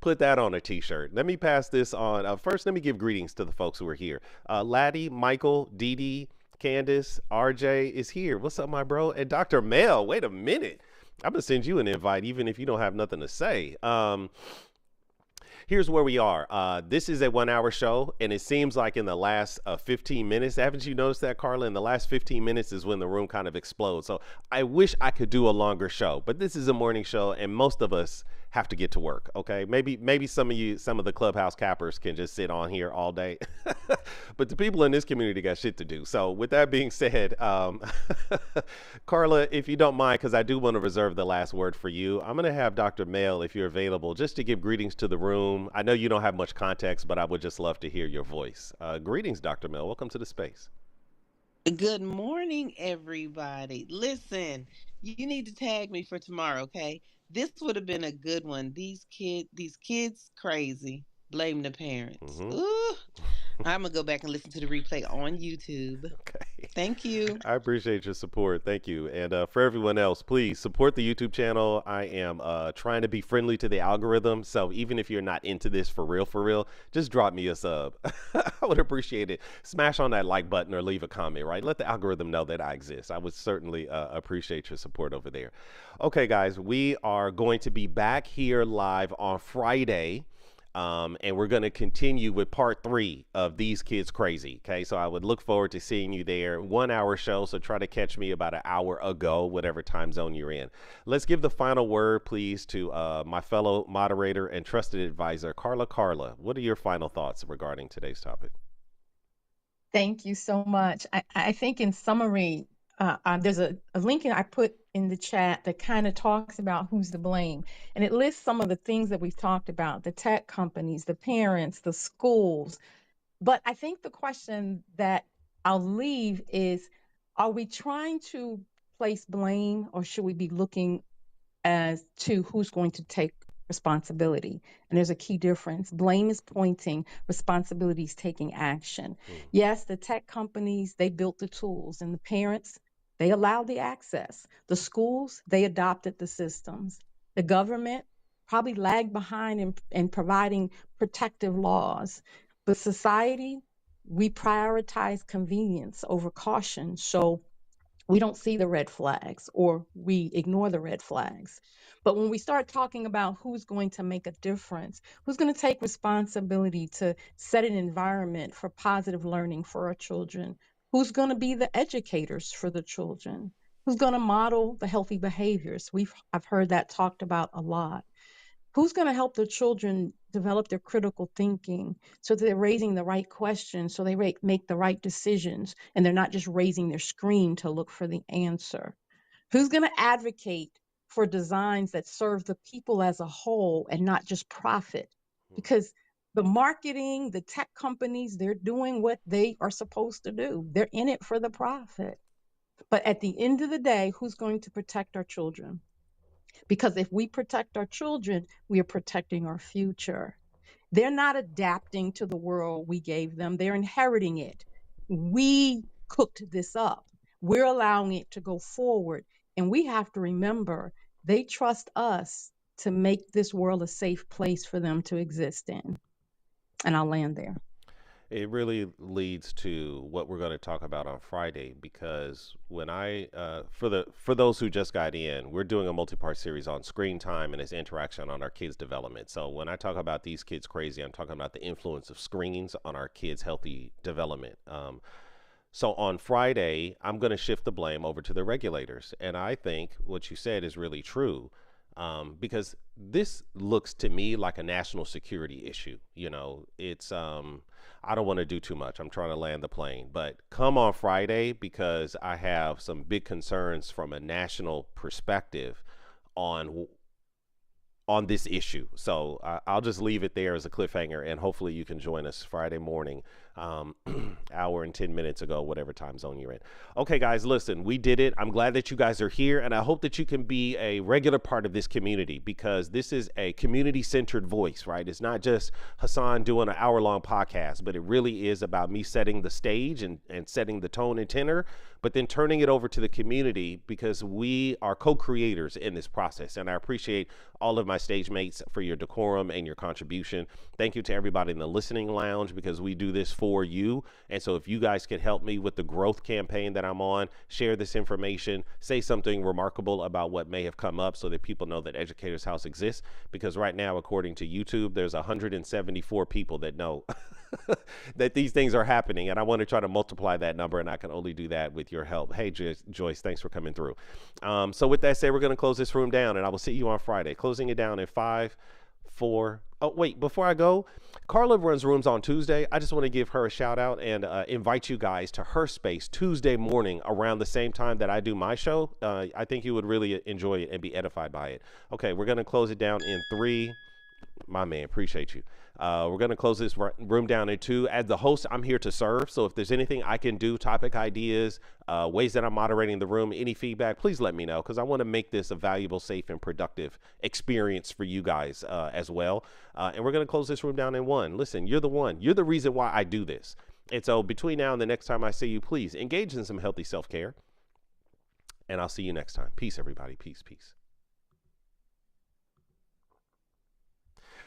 Put that on a t-shirt. Let me pass this on. First, let me give greetings to the folks who are here. Laddie, Michael, Dee Dee, Candace, RJ is here. What's up, my bro? And Dr. Mel, wait a minute. I'm going to send you an invite even if you don't have nothing to say. Here's where we are. This is a 1 hour show, and it seems like in the last 15 minutes, haven't you noticed that, Carla? In the last 15 minutes is when the room kind of explodes. So I wish I could do a longer show, but this is a morning show, and most of us have to get to work. Okay, maybe some of the clubhouse cappers can just sit on here all day, but the people in this community got shit to do. So with that being said, Carla, if you don't mind, because I do want to reserve the last word for you, I'm going to have Dr. Mail, if you're available, just to give greetings to the room. I know you don't have much context, but I would just love to hear your voice. Greetings, Dr. Mail. Welcome to the space. Good morning, everybody. Listen, you need to tag me for tomorrow, okay? This would have been a good one. These kids crazy. Blame the parents. Mm-hmm. Ooh, I'm gonna go back and listen to the replay on YouTube. Okay. Thank you. I appreciate your support. Thank you. And for everyone else, please support the YouTube channel. I am trying to be friendly to the algorithm. So even if you're not into this for real, just drop me a sub. I would appreciate it. Smash on that like button or leave a comment, right? Let the algorithm know that I exist. I would certainly appreciate your support over there. Okay, guys, we are going to be back here live on Friday. And we're going to continue with part 3 of These Kids Crazy. Okay, so I would look forward to seeing you there. 1 hour show, so try to catch me about an hour ago, whatever time zone you're in. Let's give the final word, please, to my fellow moderator and trusted advisor, Carla. Carla, what are your final thoughts regarding today's topic? Thank you so much. I think in summary, there's a link I put in the chat that kind of talks about who's to blame. And it lists some of the things that we've talked about, the tech companies, the parents, the schools. But I think the question that I'll leave is, are we trying to place blame, or should we be looking as to who's going to take responsibility? And there's a key difference. Blame is pointing, responsibility is taking action. Yes, the tech companies, they built the tools, and the parents, they allowed the access. The schools, they adopted the systems. The government probably lagged behind in providing protective laws. But society, we prioritize convenience over caution. So we don't see the red flags, or we ignore the red flags. But when we start talking about who's going to make a difference, who's going to take responsibility to set an environment for positive learning for our children, who's going to be the educators for the children, who's going to model the healthy behaviors, I've heard that talked about a lot. Who's going to help the children develop their critical thinking so that they're raising the right questions, so they make the right decisions, and they're not just raising their screen to look for the answer? Who's going to advocate for designs that serve the people as a whole and not just profit? Because the marketing, the tech companies, they're doing what they are supposed to do. They're in it for the profit. But at the end of the day, who's going to protect our children? Because if we protect our children, we are protecting our future. They're not adapting to the world we gave them, they're inheriting it. We cooked this up, we're allowing it to go forward. And we have to remember, they trust us to make this world a safe place for them to exist in. And I'll land there. It really leads to what we're going to talk about on Friday because when for those who just got in, we're doing a multi-part series on screen time and its interaction on our kids' development. So when I talk about these kids crazy, I'm talking about the influence of screens on our kids' healthy development. So on Friday, I'm going to shift the blame over to the regulators, and I think what you said is really true. Because this looks to me like a national security issue. You know, it's I don't want to do too much. I'm trying to land the plane, but come on Friday because I have some big concerns from a national perspective on this issue. So I'll just leave it there as a cliffhanger, and hopefully you can join us Friday morning, hour and 10 minutes ago, whatever time zone you're in. Okay, guys, listen, we did it. I'm glad that you guys are here, and I hope that you can be a regular part of this community because this is a community-centered voice, right? It's not just Husan doing an hour-long podcast, but it really is about me setting the stage and setting the tone and tenor, but then turning it over to the community because we are co-creators in this process. And I appreciate all of my stage mates for your decorum and your contribution. Thank you to everybody in the listening lounge because we do this for you. And so if you guys could help me with the growth campaign that I'm on, share this information, say something remarkable about what may have come up so that people know that Educators House exists. Because right now, according to YouTube, there's 174 people that know that these things are happening. And I want to try to multiply that number, and I can only do that with your help. Hey, Joyce, thanks for coming through. So with that said, we're going to close this room down, and I will see you on Friday. Closing it down in 5, 4. Oh, wait, before I go, Carla runs rooms on Tuesday. I just want to give her a shout out and invite you guys to her space Tuesday morning around the same time that I do my show. I think you would really enjoy it and be edified by it. Okay, we're going to close it down in 3. My man, appreciate you. We're going to close this room down in 2. As the host, I'm here to serve. So if there's anything I can do, topic ideas, ways that I'm moderating the room, any feedback, please let me know because I want to make this a valuable, safe, and productive experience for you guys as well. And we're going to close this room down in 1. Listen, you're the one. You're the reason why I do this. And so between now and the next time I see you, please engage in some healthy self-care. And I'll see you next time. Peace, everybody. Peace, peace.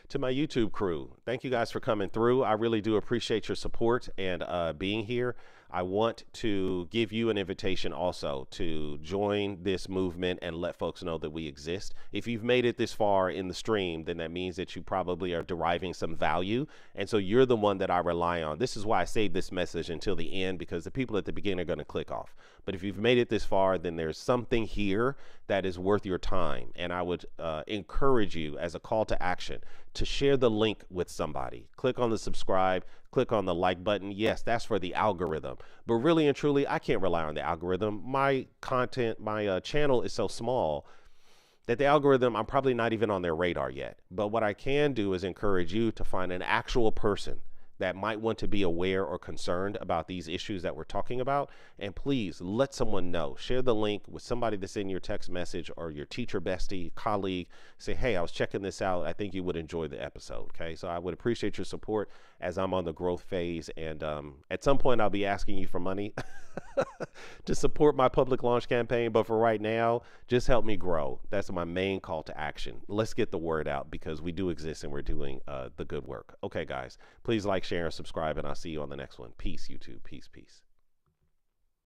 To my YouTube crew, thank you guys for coming through. I really do appreciate your support and being here. I want to give you an invitation also to join this movement and let folks know that we exist. If you've made it this far in the stream, then that means that you probably are deriving some value. And so you're the one that I rely on. This is why I save this message until the end, because the people at the beginning are going to click off. But if you've made it this far, then there's something here that is worth your time. And I would encourage you as a call to action to share the link with somebody. Click on the subscribe, click on the like button. Yes, that's for the algorithm. But really and truly, I can't rely on the algorithm. My content, my channel is so small that the algorithm, I'm probably not even on their radar yet. But what I can do is encourage you to find an actual person that might want to be aware or concerned about these issues that we're talking about. And please let someone know. Share the link with somebody that's in your text message or your teacher bestie, colleague. Say, hey, I was checking this out. I think you would enjoy the episode. Okay, so I would appreciate your support as I'm on the growth phase. And at some point, I'll be asking you for money to support my public launch campaign. But for right now, just help me grow. That's my main call to action. Let's get the word out because we do exist and we're doing the good work. Okay, guys, please like, share, and subscribe, and I'll see you on the next one. Peace, YouTube. Peace, peace.